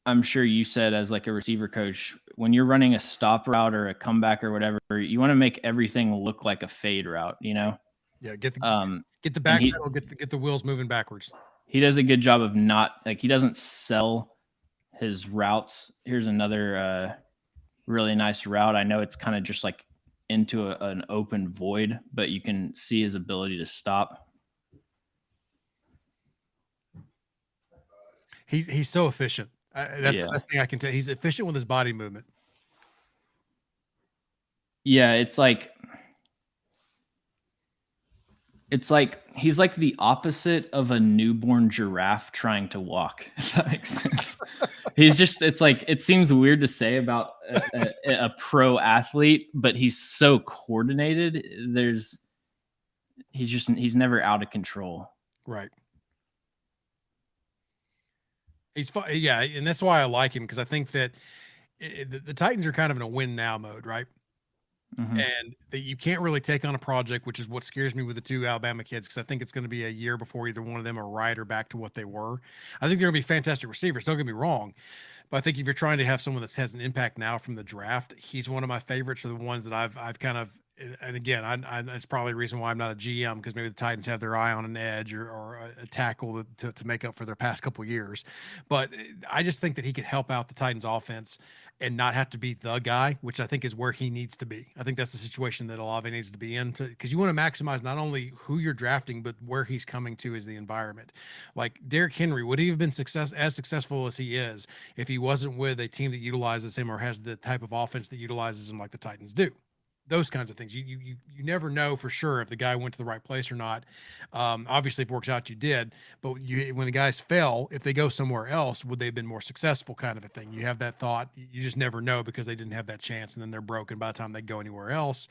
I'm sure you said as like a receiver coach, when you're running a stop route or a comeback or whatever, you want to make everything look like a fade route, Yeah, get the back pedal, get the wheels moving backwards. He does a good job of he doesn't sell his routes. Here's another really nice route. I know it's kind of just like into an open void, but you can see his ability to stop. He's so efficient. That's the best thing I can tell. He's efficient with his body movement. Yeah, it's like he's like the opposite of a newborn giraffe trying to walk, if that makes sense. He's just, it's like, it seems weird to say about a pro athlete, but he's so coordinated. He's never out of control. Right. He's fun. Yeah. And that's why I like him. Cause I think that the Titans are kind of in a win now mode, right? Mm-hmm. And that you can't really take on a project, which is what scares me with the two Alabama kids, because I think it's going to be a year before either one of them are right or back to what they were. I think they're going to be fantastic receivers. Don't get me wrong. But I think if you're trying to have someone that has an impact now from the draft, he's one of my favorites, or the ones that I've kind of, and again, that's probably the reason why I'm not a GM, because maybe the Titans have their eye on an edge or a tackle to make up for their past couple of years. But I just think that he could help out the Titans offense and not have to be the guy, which I think is where he needs to be. I think that's the situation that Olave needs to be in, because you want to maximize not only who you're drafting, but where he's coming to as the environment. Like Derrick Henry, would he have been as successful as he is if he wasn't with a team that utilizes him or has the type of offense that utilizes him like the Titans do? Those kinds of things. You never know for sure if the guy went to the right place or not. Obviously, if it works out, you did. But when the guys fell, if they go somewhere else, would they have been more successful? Kind of a thing. You have that thought. You just never know, because they didn't have that chance, and then they're broken by the time they go anywhere else.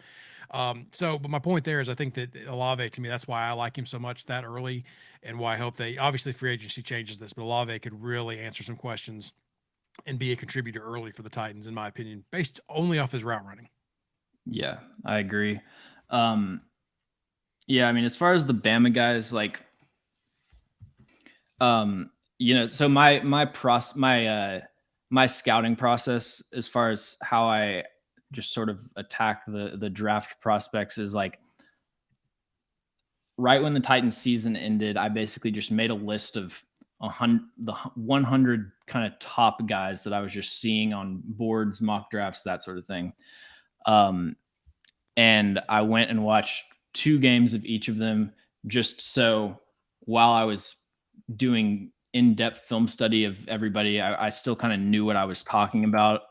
But my point there is, I think that Olave, to me, that's why I like him so much that early, and why I hope obviously free agency changes this, but Olave could really answer some questions and be a contributor early for the Titans, in my opinion, based only off his route running. Yeah, I agree. Yeah, I mean, as far as the Bama guys, like, so my scouting process, as far as how I just sort of attack the draft prospects, is like, right when the Titans season ended, I basically just made a list of the 100 kind of top guys that I was just seeing on boards, mock drafts, that sort of thing. And I went and watched 2 games of each of them, just so while I was doing in-depth film study of everybody, I still kind of knew what I was talking about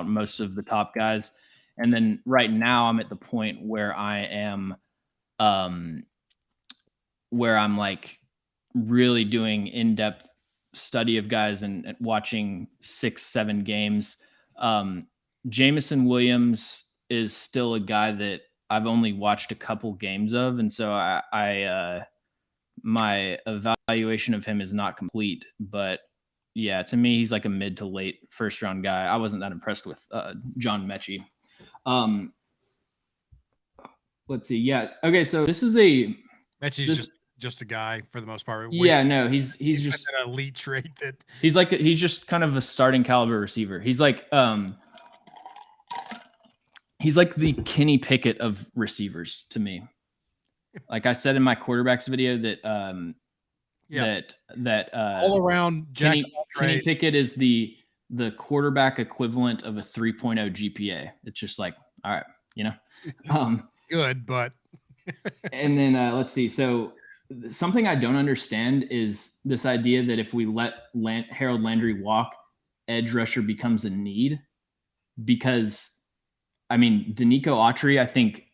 most of the top guys. And then right now I'm at the point where I am, where I'm like really doing in-depth study of guys and watching 6-7 games. Jameson Williams is still a guy that I've only watched a couple games of. And so my evaluation of him is not complete, but yeah, to me, he's like a mid to late first round guy. I wasn't that impressed with John Mechie. Let's see. Yeah. Okay. So this is Mechie's just a guy for the most part. Yeah, no, he's just an elite trait that he's just kind of a starting caliber receiver. He's like the Kenny Pickett of receivers to me. Like I said in my quarterbacks video that all around Kenny Pickett is the quarterback equivalent of a 3.0 GPA. It's just like, all right, good, but and then let's see. So something I don't understand is this idea that if we let Harold Landry walk, edge rusher becomes a need, because I mean, Danico Autry, I think,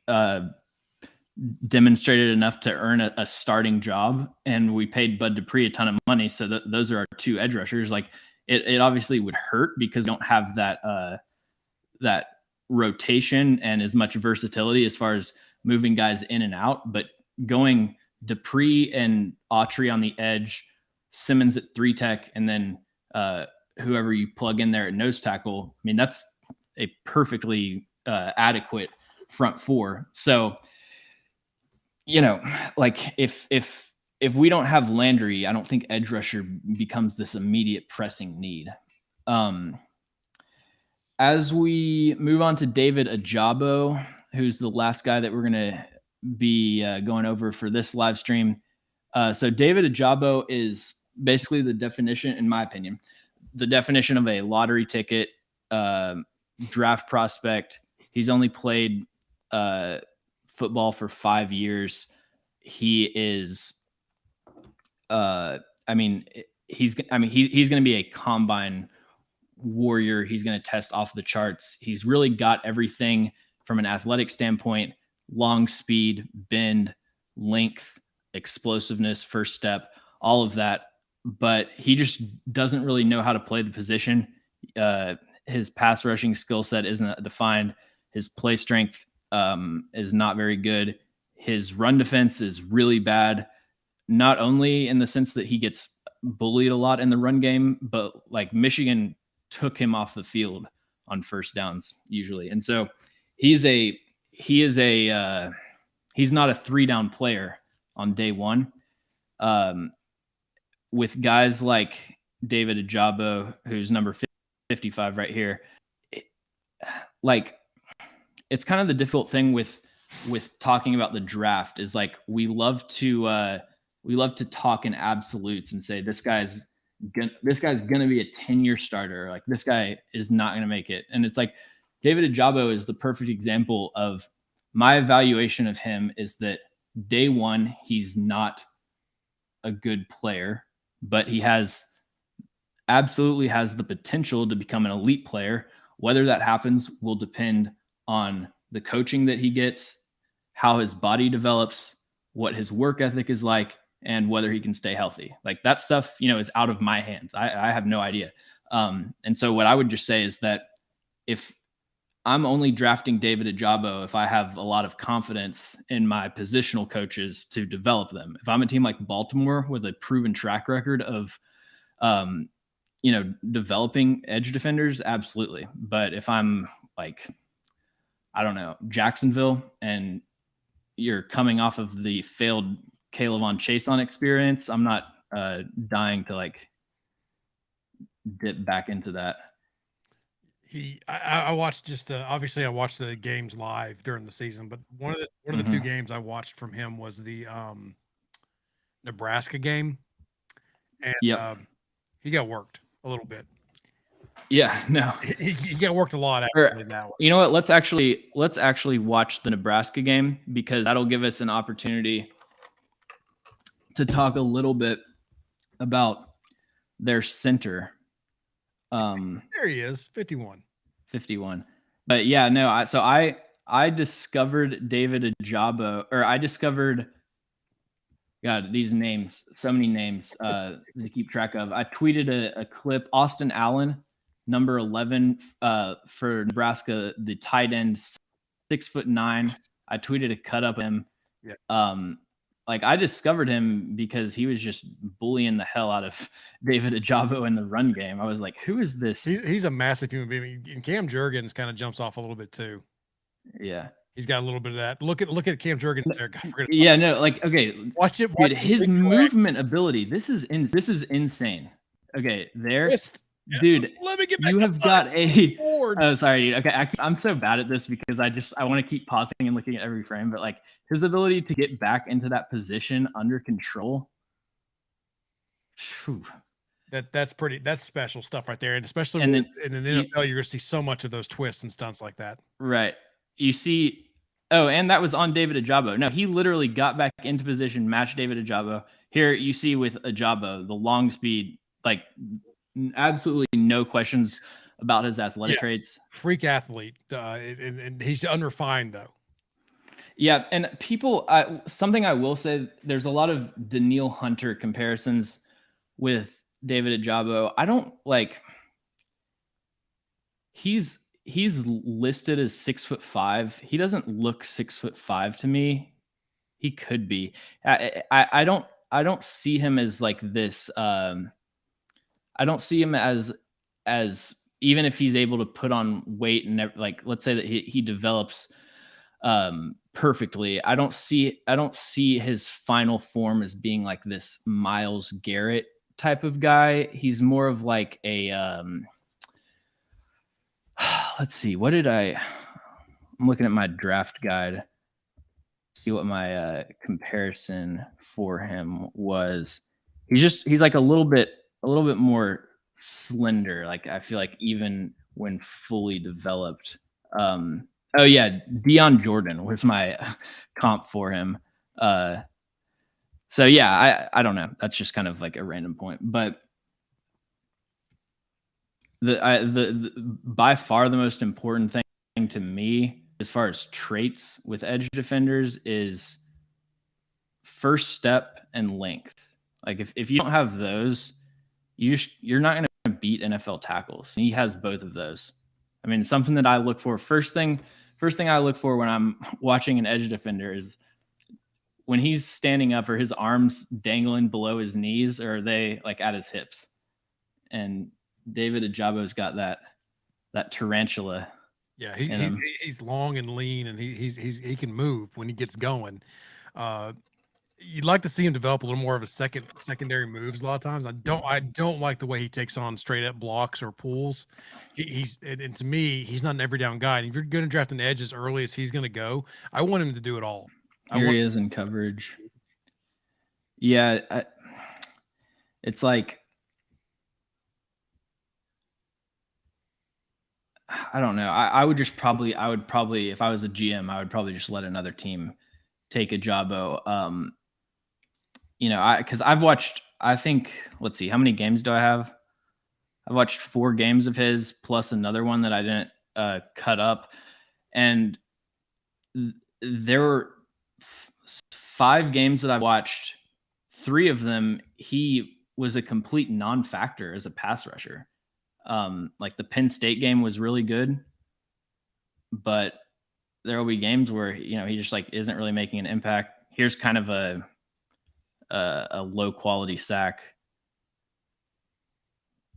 demonstrated enough to earn a starting job, and we paid Bud Dupree a ton of money. So those are our 2 edge rushers. Like it obviously would hurt because we don't have that rotation and as much versatility as far as moving guys in and out, but going Dupree and Autry on the edge, Simmons at 3 tech, and then whoever you plug in there at nose tackle. I mean, that's a perfectly adequate front 4. So, like if we don't have Landry, I don't think edge rusher becomes this immediate pressing need. As we move on to David Ajabo, who's the last guy that we're going to be going over for this live stream. So David Ajabo is basically the definition, in my opinion, the definition of a lottery ticket draft prospect. He's only played football for 5 years. He is, he's going to be a combine warrior. He's going to test off the charts. He's really got everything from an athletic standpoint: long speed, bend, length, explosiveness, first step, all of that but he just doesn't really know how to play the position. His pass rushing skill set isn't defined. His play strength is not very good. His run defense is really bad, not only in the sense that he gets bullied a lot in the run game, but like Michigan took him off the field on first downs usually. And so he's not a 3-down player on day one. With guys like David Ajabo, who's number 55 right here, it's kind of the difficult thing with talking about the draft is like we love to talk in absolutes and say this guy's gonna be a 10-year starter. Like this guy is not gonna make it. And it's like David Ajabo is the perfect example of my evaluation of him is that day one, he's not a good player, but he absolutely has the potential to become an elite player. Whether that happens will depend on the coaching that he gets, how his body develops, what his work ethic is like, and whether he can stay healthy. Like that stuff, is out of my hands. I have no idea. And so what I would just say is that if I'm only drafting David Ajabo if I have a lot of confidence in my positional coaches to develop them. If I'm a team like Baltimore with a proven track record of, developing edge defenders, absolutely. But if I'm like, I don't know, Jacksonville, and you're coming off of the failed Kayvon Chason experience, I'm not dying to like dip back into that. I watched just obviously I watched the games live during the season, but one of the two games I watched from him was the Nebraska game, and he got worked a little bit. Yeah, no, he got worked a lot after that one. You know what? Let's actually watch the Nebraska game because that'll give us an opportunity to talk a little bit about their center. There he is, 51. But yeah, no, I discovered David Ajabo, or I discovered, God, these names, so many names to keep track of. I tweeted a clip, Austin Allen, number 11 for Nebraska, the tight end, 6'9". I tweeted a cut up of him. Yeah. Like I discovered him because he was just bullying the hell out of David Ajabo in the run game. I was like, who is this? He's a massive human being. And Cam Jurgens kind of jumps off a little bit too. Yeah. He's got a little bit of that. Look at Cam Jurgens there. Yeah, no, like okay. Watch it. Dude, his movement ability. This is insane. Okay, there. Dude, let me get back. You have got a. Oh, sorry, dude. Okay, I'm so bad at this because I want to keep pausing and looking at every frame, but like his ability to get back into that position under control. Whew. That's special stuff right there, and especially in the NFL, you're gonna see so much of those twists and stunts like that. Right. You see. Oh, and that was on David Ajabo. No, he literally got back into position, matched David Ajabo. Here you see with Ajabo, the long speed, like absolutely no questions about his athletic traits. Freak athlete, and he's unrefined though. Yeah, and people, something I will say, there's a lot of Daniil Hunter comparisons with David Ajabo. I don't like. He's listed as 6'5". He doesn't look 6'5" to me. He could be. I don't see him as like this. I don't see him as even if he's able to put on weight and like let's say that he develops perfectly. I don't see his final form as being like this Myles Garrett type of guy. He's more of like a let's see, I'm looking at my draft guide. See what my comparison for him was. He's like a little bit more slender. Like I feel like even when fully developed. Oh yeah, Deion Jordan was my comp for him. So yeah, I don't know. That's just kind of like a random point, but the by far the most important thing to me as far as traits with edge defenders is first step and length. Like if you don't have those, you're not going to beat NFL tackles. He has both of those. I mean, something that I look for. First thing I look for when I'm watching an edge defender is when he's standing up, are his arms dangling below his knees, or are they like at his hips? And David Ajabo's got that tarantula. Yeah, he's long and lean, and he can move when he gets going. You'd like to see him develop a little more of a secondary moves a lot of times. I don't like the way he takes on straight up blocks or pulls. And to me, he's not an every down guy. And if you're going to draft an edge as early as he's going to go, I want him to do it all. Here he is in coverage. Yeah, it's like, I don't know. I would probably, if I was a GM, I would probably just let another team take Ajabo. Because I've watched, I think, let's see, how many games do I have? I've watched 4 games of his plus another one that I didn't cut up. And there were 5 games that I watched. 3 of them, he was a complete non-factor as a pass rusher. Like the Penn State game was really good, but there will be games where, he just like isn't really making an impact. Here's kind of a low quality sack.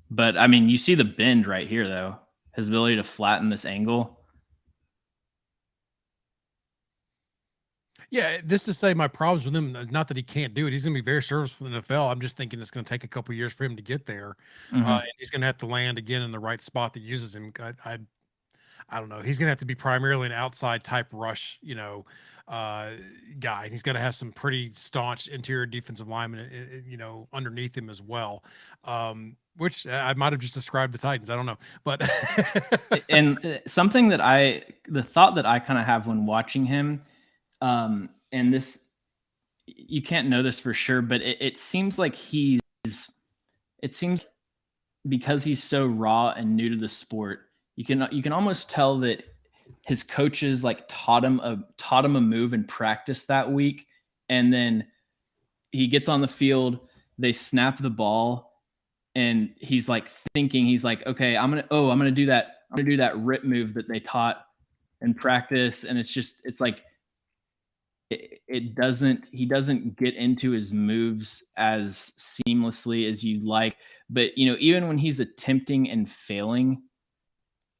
But I mean, you see the bend right here though, his ability to flatten this angle. Yeah, this to say my problems with him, not that he can't do it. He's going to be very serviceable in the NFL. I'm just thinking it's going to take a couple years for him to get there. And he's going to have to land again in the right spot that uses him. I don't know. He's going to have to be primarily an outside type rush, guy. He's going to have some pretty staunch interior defensive linemen, underneath him as well. Which I might have just described the Titans. I don't know, but and something that the thought that I kind of have when watching him, and this, you can't know this for sure, but it seems like because he's so raw and new to the sport, you can almost tell that his coaches like taught him a move in practice that week, and then he gets on the field, they snap the ball, and he's like thinking, okay, I'm gonna do that rip move that they taught in practice, and it's like he doesn't get into his moves as seamlessly as you'd like. But even when he's attempting and failing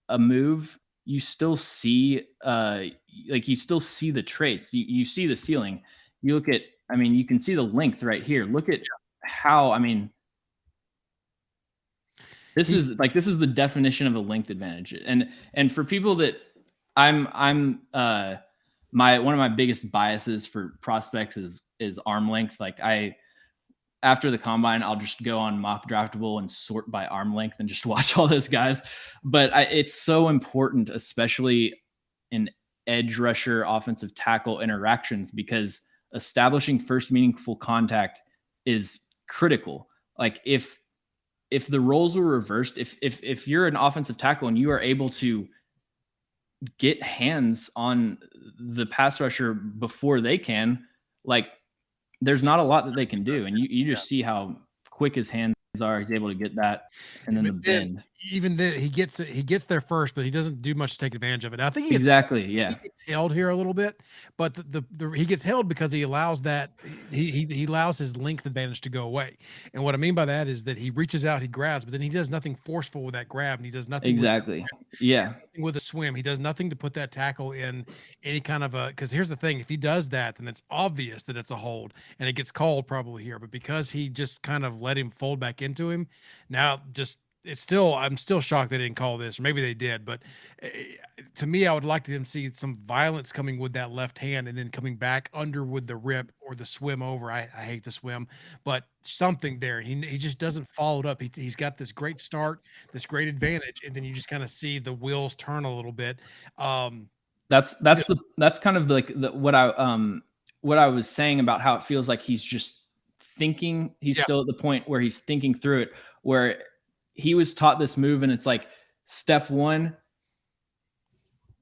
a move, you still see the traits. You see the ceiling. You look at, you can see the length right here. Look at how, this is the definition of a length advantage. And for people that I'm one of my biggest biases for prospects is arm length. Like after the combine, I'll just go on Mock Draftable and sort by arm length and just watch all those guys. But it's so important, especially in edge rusher, offensive tackle interactions, because establishing first meaningful contact is critical. Like if the roles were reversed, if you're an offensive tackle and you are able to get hands on the pass rusher before they can, like there's not a lot that they can do. And you just see how quick his hands are. He's able to get that. And then the bend. Even then he gets there first, but he doesn't do much to take advantage of it. And I think he gets held here a little bit, but he gets held because he allows he allows his length advantage to go away. And what I mean by that is that he reaches out, he grabs, but then he does nothing forceful with that grab, and he does nothing with a swim. He does nothing to put that tackle in any kind of because here's the thing: if he does that, then it's obvious that it's a hold, and it gets called probably here. But because he just kind of let him fold back into him, now I'm still shocked they didn't call this, or maybe they did, but to me, I would like to see some violence coming with that left hand and then coming back under with the rip or the swim over. I hate the swim, but something there. He just doesn't follow it up. He's got this great start, this great advantage, and then you just kind of see the wheels turn a little bit. That's kind of like what I was saying about how it feels like he's just thinking. He's still at the point where he's thinking through it, where he was taught this move and it's like step 1,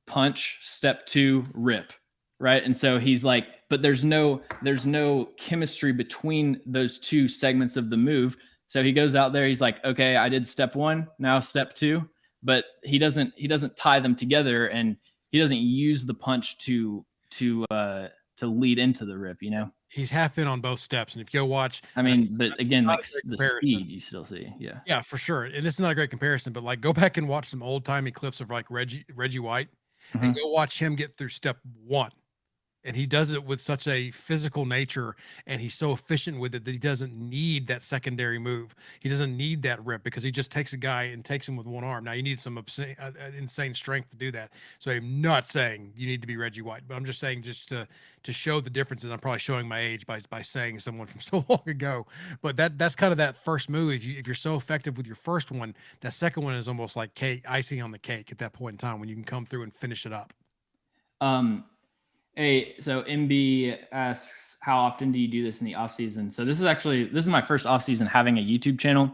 punch, step 2, rip. Right. And so he's like but there's no chemistry between those two segments of the move. So he goes out there, he's like, okay, I did step one, now step two, but he doesn't tie them together, and he doesn't use the punch to lead into the rip, you know. He's half in on both steps, and if you go watch, I mean, but again, like the comparison. speed you still see, Yeah, for sure. And this is not a great comparison, but like go back and watch some old timey clips of like Reggie White, and go watch him get through step one. And he does it with such a physical nature, and he's so efficient with it that he doesn't need that secondary move. He doesn't need that rip because he just takes a guy and takes him with one arm. Now you need some insane strength to do that. So I'm not saying you need to be Reggie White, but I'm just saying just to show the differences. I'm probably showing my age by saying someone from so long ago, but that's kind of that first move. If you're so effective with your first one, that second one is almost like icing on the cake at that point in time when you can come through and finish it up. Hey, so MB asks, how often do you do this in the off season? So this is my first off season having a YouTube channel.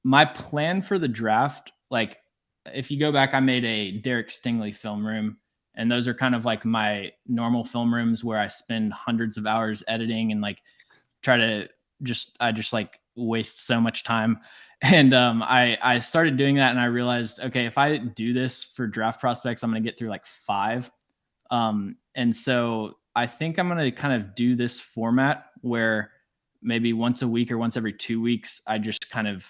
My plan for the draft, like if you go back, I made a Derek Stingley film room, and those are kind of like my normal film rooms where I spend hundreds of hours editing and like I just like waste so much time. And I started doing that, and I realized, okay, if I do this for draft prospects, I'm going to get through like 5. And so I think I'm going to kind of do this format where maybe once a week or once every 2 weeks, I just kind of,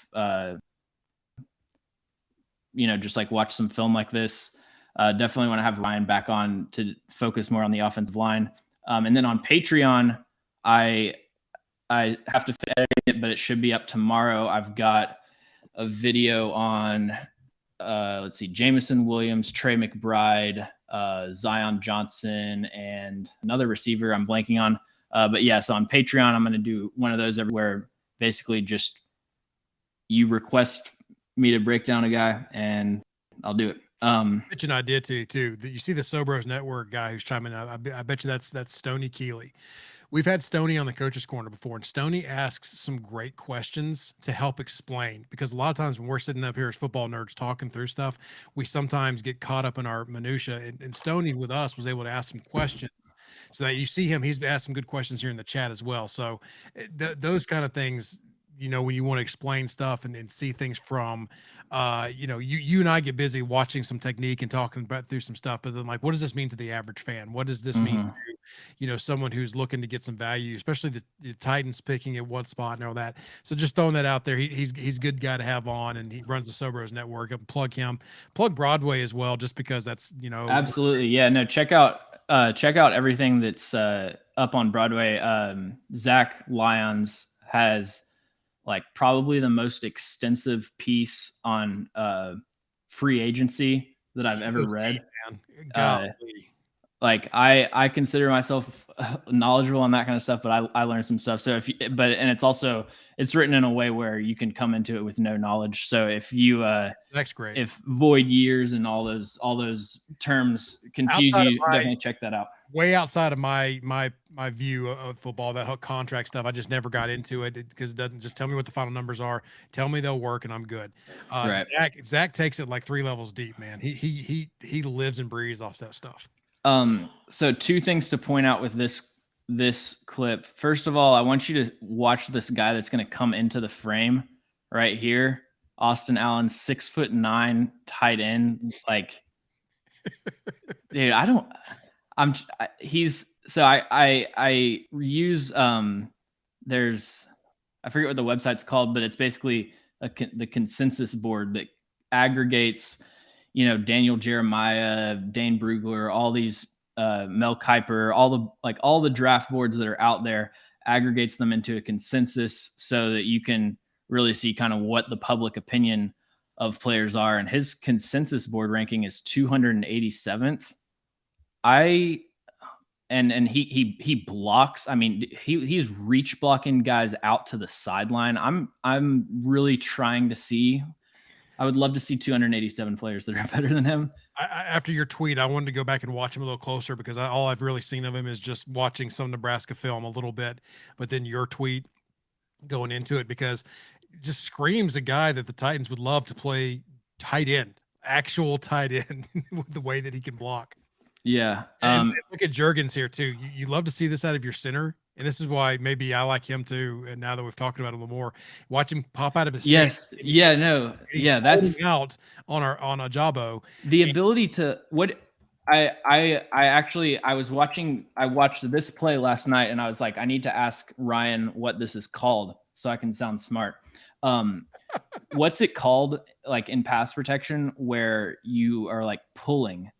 just like watch some film like this. Definitely want to have Ryan back on to focus more on the offensive line. And then on Patreon, I have to edit it, but it should be up tomorrow. I've got a video on, let's see, Jameson Williams, Trey McBride, Zion Johnson, and another receiver I'm blanking on. But yeah, so on Patreon, I'm going to do one of those everywhere. Basically just you request me to break down a guy and I'll do it. Pitch an idea too. You see the Sobros Network guy who's chiming out. I bet you that's Stoney Keeley. We've had Stoney on the Coach's Corner before, and Stoney asks some great questions to help explain, because a lot of times when we're sitting up here as football nerds talking through stuff, we sometimes get caught up in our minutia. And Stoney with us was able to ask some questions so that you see him. He's asked some good questions here in the chat as well. So those kind of things, when you want to explain stuff and see things from, you and I get busy watching some technique and talking about through some stuff, but then like, what does this mean to the average fan? What does this mean to, someone who's looking to get some value, especially the Titans picking at one spot and all that. So just throwing that out there. He's a good guy to have on, and he runs the Sobros Network. Plug him, plug Broadway as well, just because that's, absolutely. Yeah, no, check out everything that's up on Broadway. Zach Lyons has like probably the most extensive piece on free agency that I've ever read. Like I consider myself knowledgeable on that kind of stuff, but I learned some stuff. So it's written in a way where you can come into it with no knowledge. So if you that's great. If void years and all those terms confuse you, definitely check that out. Way outside of my view of football, that whole contract stuff, I just never got into it because it doesn't just tell me what the final numbers are. Tell me they'll work and I'm good. Right. Zach takes it like 3 levels deep, man. He lives and breathes off that stuff. So 2 things to point out with this clip. First of all, I want you to watch this guy that's going to come into the frame right here. Austin Allen, 6'9", tight end. Like, dude, I use, I forget what the website's called, but it's basically the consensus board that aggregates, Daniel Jeremiah, Dane Brugler, all these, Mel Kiper, all the draft boards that are out there, aggregates them into a consensus so that you can really see kind of what the public opinion of players are. And his consensus board ranking is 287th. And he blocks. I mean, he's reach blocking guys out to the sideline. I'm really trying to see. I would love to see 287 players that are better than him. After your tweet, I wanted to go back and watch him a little closer because all I've really seen of him is just watching some Nebraska film a little bit. But then your tweet going into it, because it just screams a guy that the Titans would love to play tight end, actual tight end with the way that he can block. Yeah. And look at Jurgens here too. You love to see this out of your center. And this is why maybe I like him too. And now that we've talked about it a little more, watch him pop out of his Yes. stance. Yeah. No. He's Yeah. holding That's out on Ajabo. the ability to what I watched this play last night and I was like, I need to ask Ryan what this is called so I can sound smart. What's it called like in pass protection where you are like pulling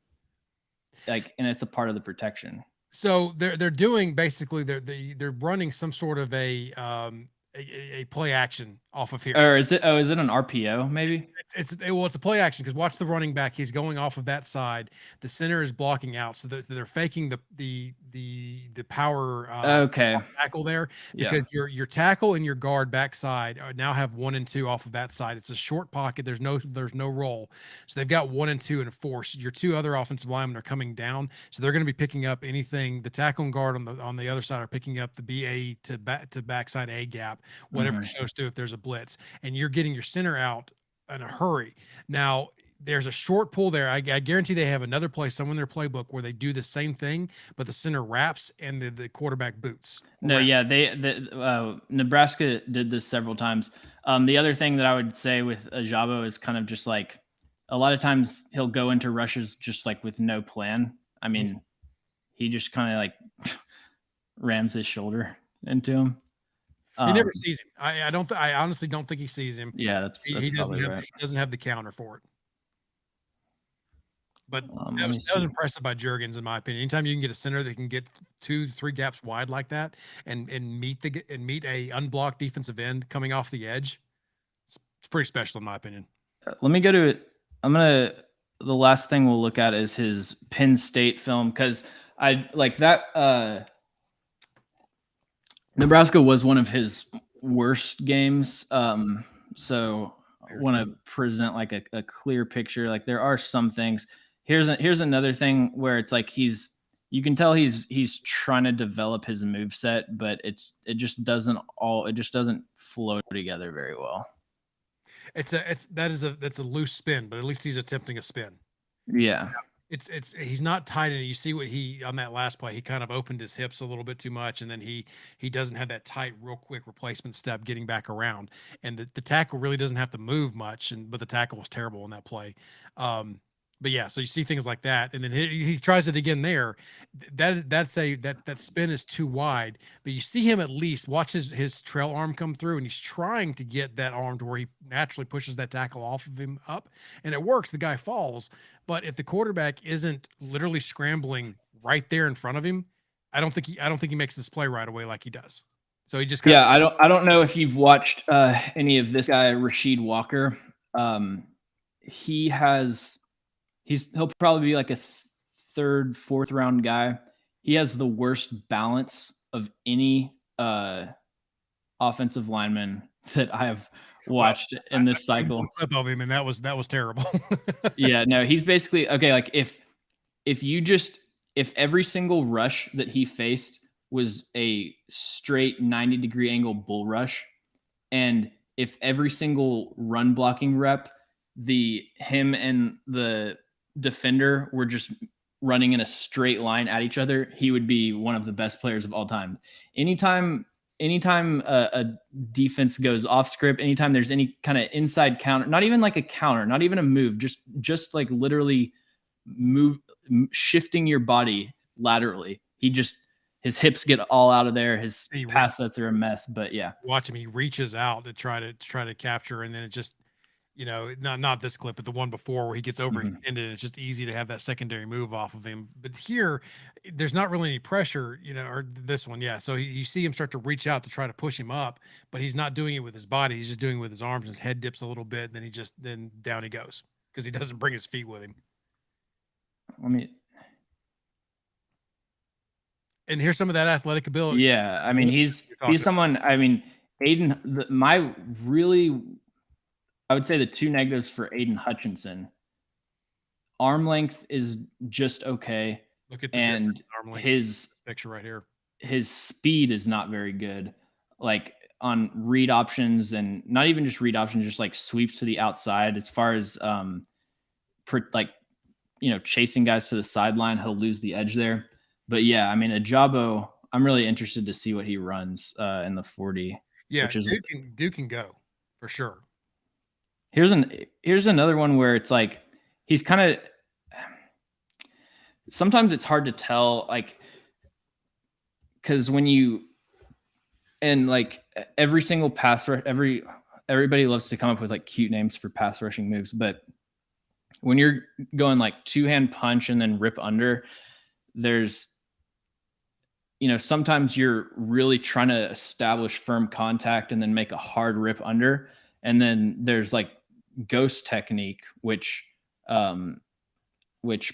like and it's a part of the protection? So they're doing basically they're running some sort of a play action off of here. Or is it an RPO maybe? It's a play action because watch the running back. He's going off of that side. The center is blocking out, so they're faking the power Okay. tackle there Yeah. because your tackle and your guard backside now have 1 and 2 off of that side. It's a short pocket. There's no roll, so they've got 1 and 2 and a force. Your two other offensive linemen are coming down, so they're going to be picking up anything. The tackle and guard on the other side are picking up the BA to backside A gap, whatever shows through if there's a blitz, and you're getting your center out in a hurry. Now there's a short pull there. I guarantee they have another play somewhere in their playbook where they do the same thing, but the center wraps and the quarterback boots. No, yeah, Nebraska did this several times. The other thing that I would say with Ajabo is kind of just like a lot of times he'll go into rushes just like with no plan. I mean, he just kind of like rams his shoulder into him. He never sees him. I honestly don't think he sees him. Yeah, that's he doesn't have right. he doesn't have the counter for it. But that was impressive by Jurgens, in my opinion. Anytime you can get a center that can get 2-3 gaps wide like that and meet a unblocked defensive end coming off the edge, it's pretty special in my opinion. Let me go to it. The last thing we'll look at is his Penn State film because I like that. Nebraska was one of his worst games. So I want to present like a clear picture. Like there are some things. Here's another thing where it's like you can tell he's trying to develop his move set, but it just doesn't flow together very well. That's a loose spin, but at least he's attempting a spin. Yeah. He's not tight in it. You see what on that last play, he kind of opened his hips a little bit too much, and then he doesn't have that tight, real quick replacement step getting back around. And the tackle really doesn't have to move much, but the tackle was terrible in that play. But yeah, so you see things like that, and then he tries it again there. That spin is too wide, but you see him at least watch his trail arm come through, and he's trying to get that arm to where he naturally pushes that tackle off of him up, and it works. The guy falls, but if the quarterback isn't literally scrambling right there in front of him, I don't think he makes this play right away like he does. So he just I don't know if you've watched any of this guy Rasheed Walker. He'll probably be like a third, fourth round guy. He has the worst balance of any offensive lineman that I have watched in this cycle. Clip of him, and that was terrible. Yeah, no, he's basically okay. Like if every single rush that he faced was a straight 90-degree angle bull rush, and if every single run blocking rep, him and the defender were just running in a straight line at each other, he would be one of the best players of all time. Anytime a defense goes off script, anytime there's any kind of inside counter, not even like a counter, not even a move, just like literally shifting your body laterally. His hips get all out of there. His pass sets are a mess, but yeah. Watch him. He reaches out to try to capture, and then it just, not this clip, but the one before where he gets overextended. It's just easy to have that secondary move off of him. But here, there's not really any pressure, or this one, yeah. So you see him start to reach out to try to push him up, but he's not doing it with his body. He's just doing it with his arms. His head dips a little bit, and then down he goes because he doesn't bring his feet with him. And here's some of that athletic ability. Yeah, I mean he's someone. I mean Aiden. I would say the two negatives for Aiden Hutchinson. Arm length is just okay. Look at the and arm length his picture right here. His speed is not very good. Like on read options, and not even just read options, just like sweeps to the outside. As far as chasing guys to the sideline, he'll lose the edge there. But yeah, I mean, Ajabo, I'm really interested to see what he runs in the 40. Yeah, which is Duke can go for sure. Here's another one where it's like he's kind of, sometimes it's hard to tell, like, because when you, and like every single pass rush, everybody loves to come up with like cute names for pass rushing moves, but when you're going like 2-hand punch and then rip under, there's, sometimes you're really trying to establish firm contact and then make a hard rip under. And then there's like ghost technique, which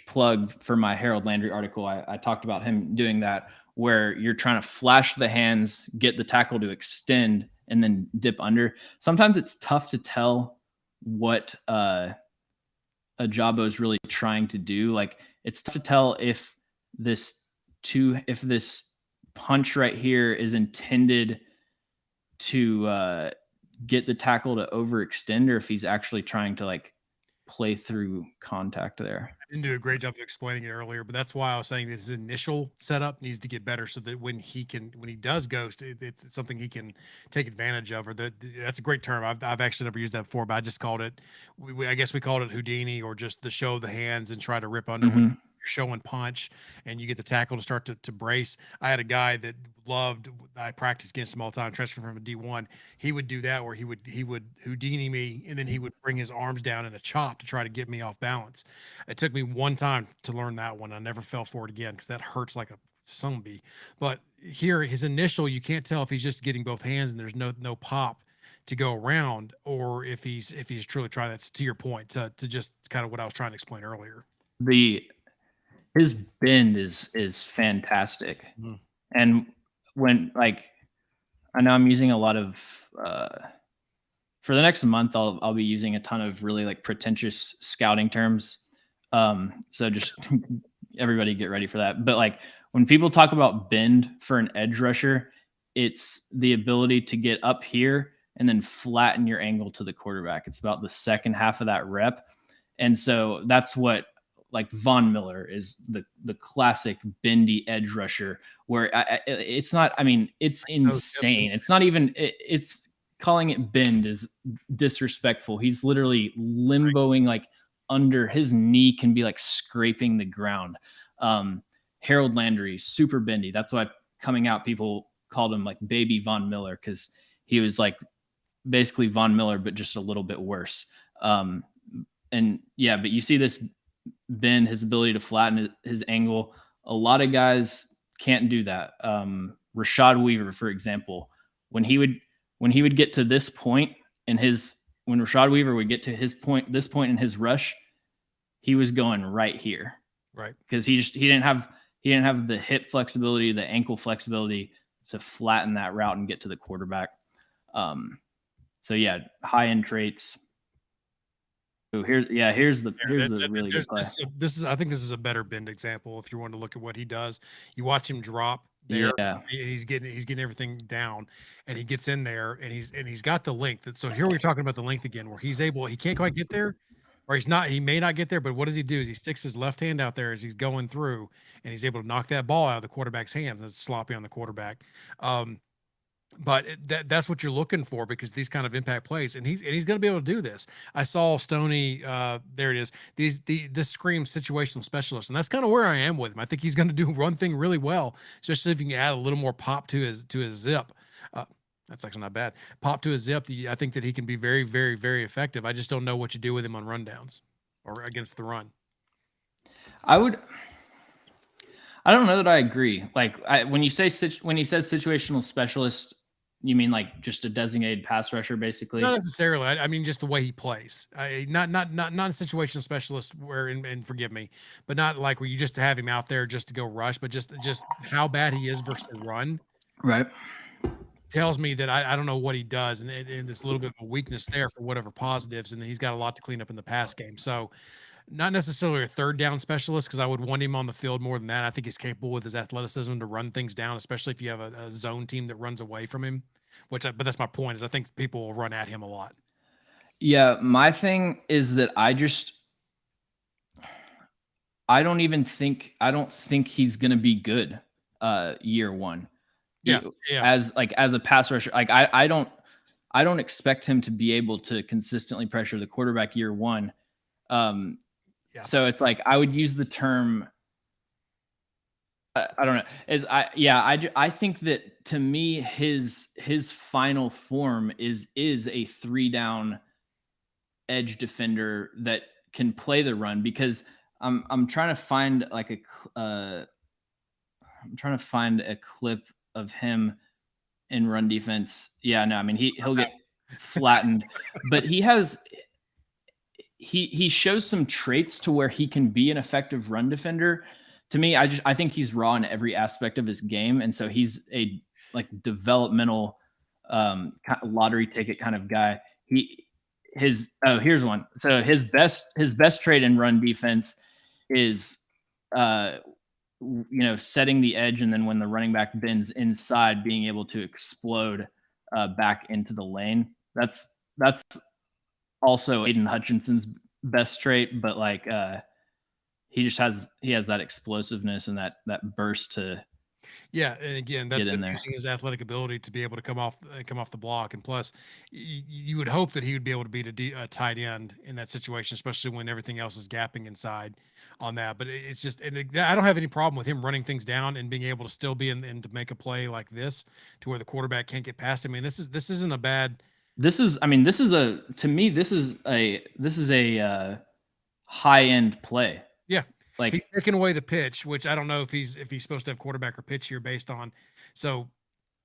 plugged for my Harold Landry article. I talked about him doing that, where you're trying to flash the hands, get the tackle to extend, and then dip under. Sometimes it's tough to tell what Ajabo is really trying to do. Like, it's tough to tell if this punch right here is intended to get the tackle to overextend, or if he's actually trying to like play through contact there. I didn't do a great job of explaining it earlier, but that's why I was saying that his initial setup needs to get better so that when he does ghost, it's something he can take advantage of. Or that's a great term. I've actually never used that before, but I just called it, I guess we called it Houdini, or just the show of the hands and try to rip under when you're showing punch and you get the tackle to start to brace. I had a guy that I practiced against him all the time, transferring from a D1. He would do that where he would Houdini me, and then he would bring his arms down in a chop to try to get me off balance. It took me one time to learn that one. I never fell for it again because that hurts like a zombie. But here, his initial, you can't tell if he's just getting both hands and there's no pop to go around, or if he's truly trying. That's to your point, to just kind of what I was trying to explain earlier. His bend is fantastic. And when, like, I know I'm using a lot of for the next month, I'll be using a ton of really like pretentious scouting terms. So just everybody get ready for that. But like when people talk about bend for an edge rusher, it's the ability to get up here and then flatten your angle to the quarterback. It's about the second half of that rep. And so that's what, like, Von Miller is the classic bendy edge rusher, where it's not, I mean, it's insane. It's not even, it's calling it bend is disrespectful. He's literally limboing, like under his knee can be like scraping the ground. Harold Landry, super bendy. That's why coming out, people called him like baby Von Miller, because he was like basically Von Miller, but just a little bit worse. And yeah, but you see this bend, his ability to flatten his angle. A lot of guys can't do that. Rashad Weaver, for example, when he would get to this point when Rashad Weaver would get to this point in his rush, he was going right here, right? Because he didn't have the hip flexibility, the ankle flexibility to flatten that route and get to the quarterback. So yeah, high end traits. So here's the really good play. I think this is a better bend example. If you want to look at what he does, you watch him drop there. Yeah. He's getting everything down, and he gets in there, and he's got the length. So here we're talking about the length again, where he can't quite get there, or he may not get there. But what does he do? Is he sticks his left hand out there as he's going through, and he's able to knock that ball out of the quarterback's hands. It's sloppy on the quarterback. But that's what you're looking for, because these kind of impact plays, and he's going to be able to do this. I saw Stoney, there it is. This screams situational specialist, and that's kind of where I am with him. I think he's going to do one thing really well, especially if you can add a little more pop to his zip. That's actually not bad. Pop to his zip. I think that he can be very, very, very effective. I just don't know what you do with him on rundowns or against the run. I don't know that I agree. Like when he says situational specialist, you mean like just a designated pass rusher, basically? Not necessarily. I mean, just the way he plays. Not a situational specialist and forgive me, but not like where you just have him out there just to go rush, but just how bad he is versus the run. Right. Tells me that I don't know what he does, and there's a little bit of a weakness there for whatever positives, and he's got a lot to clean up in the pass game. So not necessarily a third down specialist, because I would want him on the field more than that. I think he's capable with his athleticism to run things down, especially if you have a zone team that runs away from him, but that's my point, is I think people will run at him a lot. Yeah. My thing is that I don't think he's going to be good year one. Yeah. As a pass rusher, like I don't expect him to be able to consistently pressure the quarterback year one. So it's like I would use the term. I don't know. I think that to me his final form is a 3-down edge defender that can play the run, because I'm trying to find I'm trying to find a clip of him in run defense. Yeah, no, I mean he'll get flattened, but he shows some traits to where he can be an effective run defender. To me, I think he's raw in every aspect of his game, and so he's a developmental lottery ticket kind of guy. Here's one. So his best trait in run defense is setting the edge, and then when the running back bends inside, being able to explode back into the lane. That's also Aiden Hutchinson's best trait, but he has that explosiveness and that burst to and again, that's using his athletic ability to be able to come off the block, and plus you would hope that he would be able to beat a tight end in that situation, especially when everything else is gapping inside on that. But it's just, and I don't have any problem with him running things down and being able to still be and to make a play like this to where the quarterback can't get past him. I mean, this isn't a bad. This is a high end play. Yeah. Like he's taking away the pitch, which I don't know if he's supposed to have quarterback or pitch here based on. So,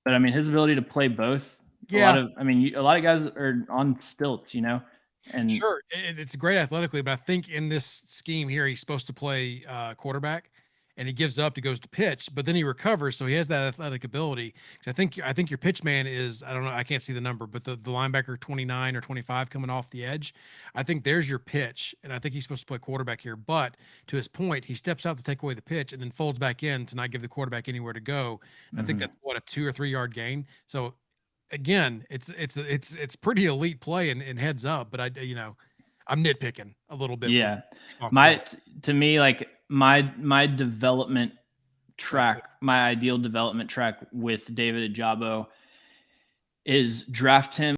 but I mean, his ability to play both. Yeah. A lot of guys are on stilts, and sure, it's great athletically, but I think in this scheme here, he's supposed to play quarterback, and he gives up, he goes to pitch, but then he recovers, so he has that athletic ability. I think your pitch man is, I don't know, I can't see the number, but the linebacker 29 or 25 coming off the edge. I think there's your pitch, and I think he's supposed to play quarterback here. But to his point, he steps out to take away the pitch and then folds back in to not give the quarterback anywhere to go. I think that's a 2 or 3 yard gain. So again, it's pretty elite play and heads up, but I'm nitpicking a little bit. Yeah. To me, my development track, my ideal development track with David Ajabo is draft him,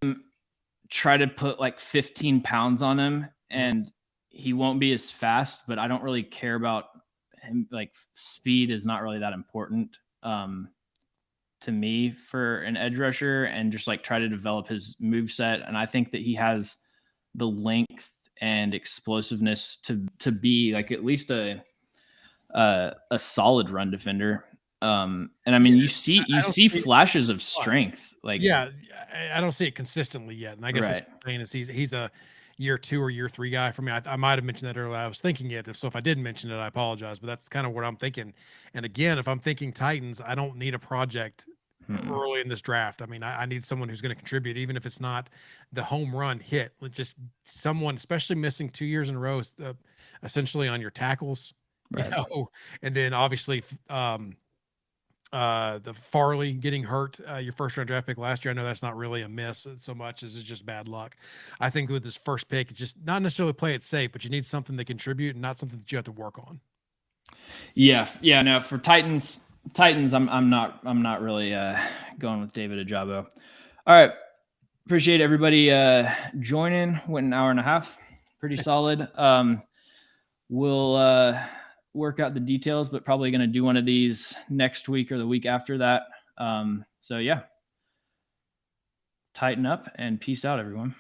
try to put 15 pounds on him, and he won't be as fast, but I don't really care about him. Speed is not really that important to me for an edge rusher, and just try to develop his move set. And I think that he has the length and explosiveness to be at least a solid run defender. And I mean, you see flashes of strength. I don't see it consistently yet. And I guess his pain is he's a year 2 or year 3 guy for me. I might have mentioned that earlier. I was thinking it. So if I didn't mention it, I apologize, but that's kind of what I'm thinking. And again, if I'm thinking Titans, I don't need a project early in this draft. I mean, I need someone who's going to contribute, even if it's not the home run hit. Just someone, especially missing 2 years in a row, essentially on your tackles, and then obviously the Farley getting hurt, your first round draft pick last year. I know that's not really a miss so much as it's just bad luck. I think with this first pick, it's just not necessarily play it safe, but you need something to contribute and not something that you have to work on. Yeah. No, for Titans, I'm not really going with David Ajabo. All right. Appreciate everybody joining. Went an hour and a half. Pretty solid. We'll work out the details, but probably going to do one of these next week or the week after that. So yeah, tighten up and peace out, everyone.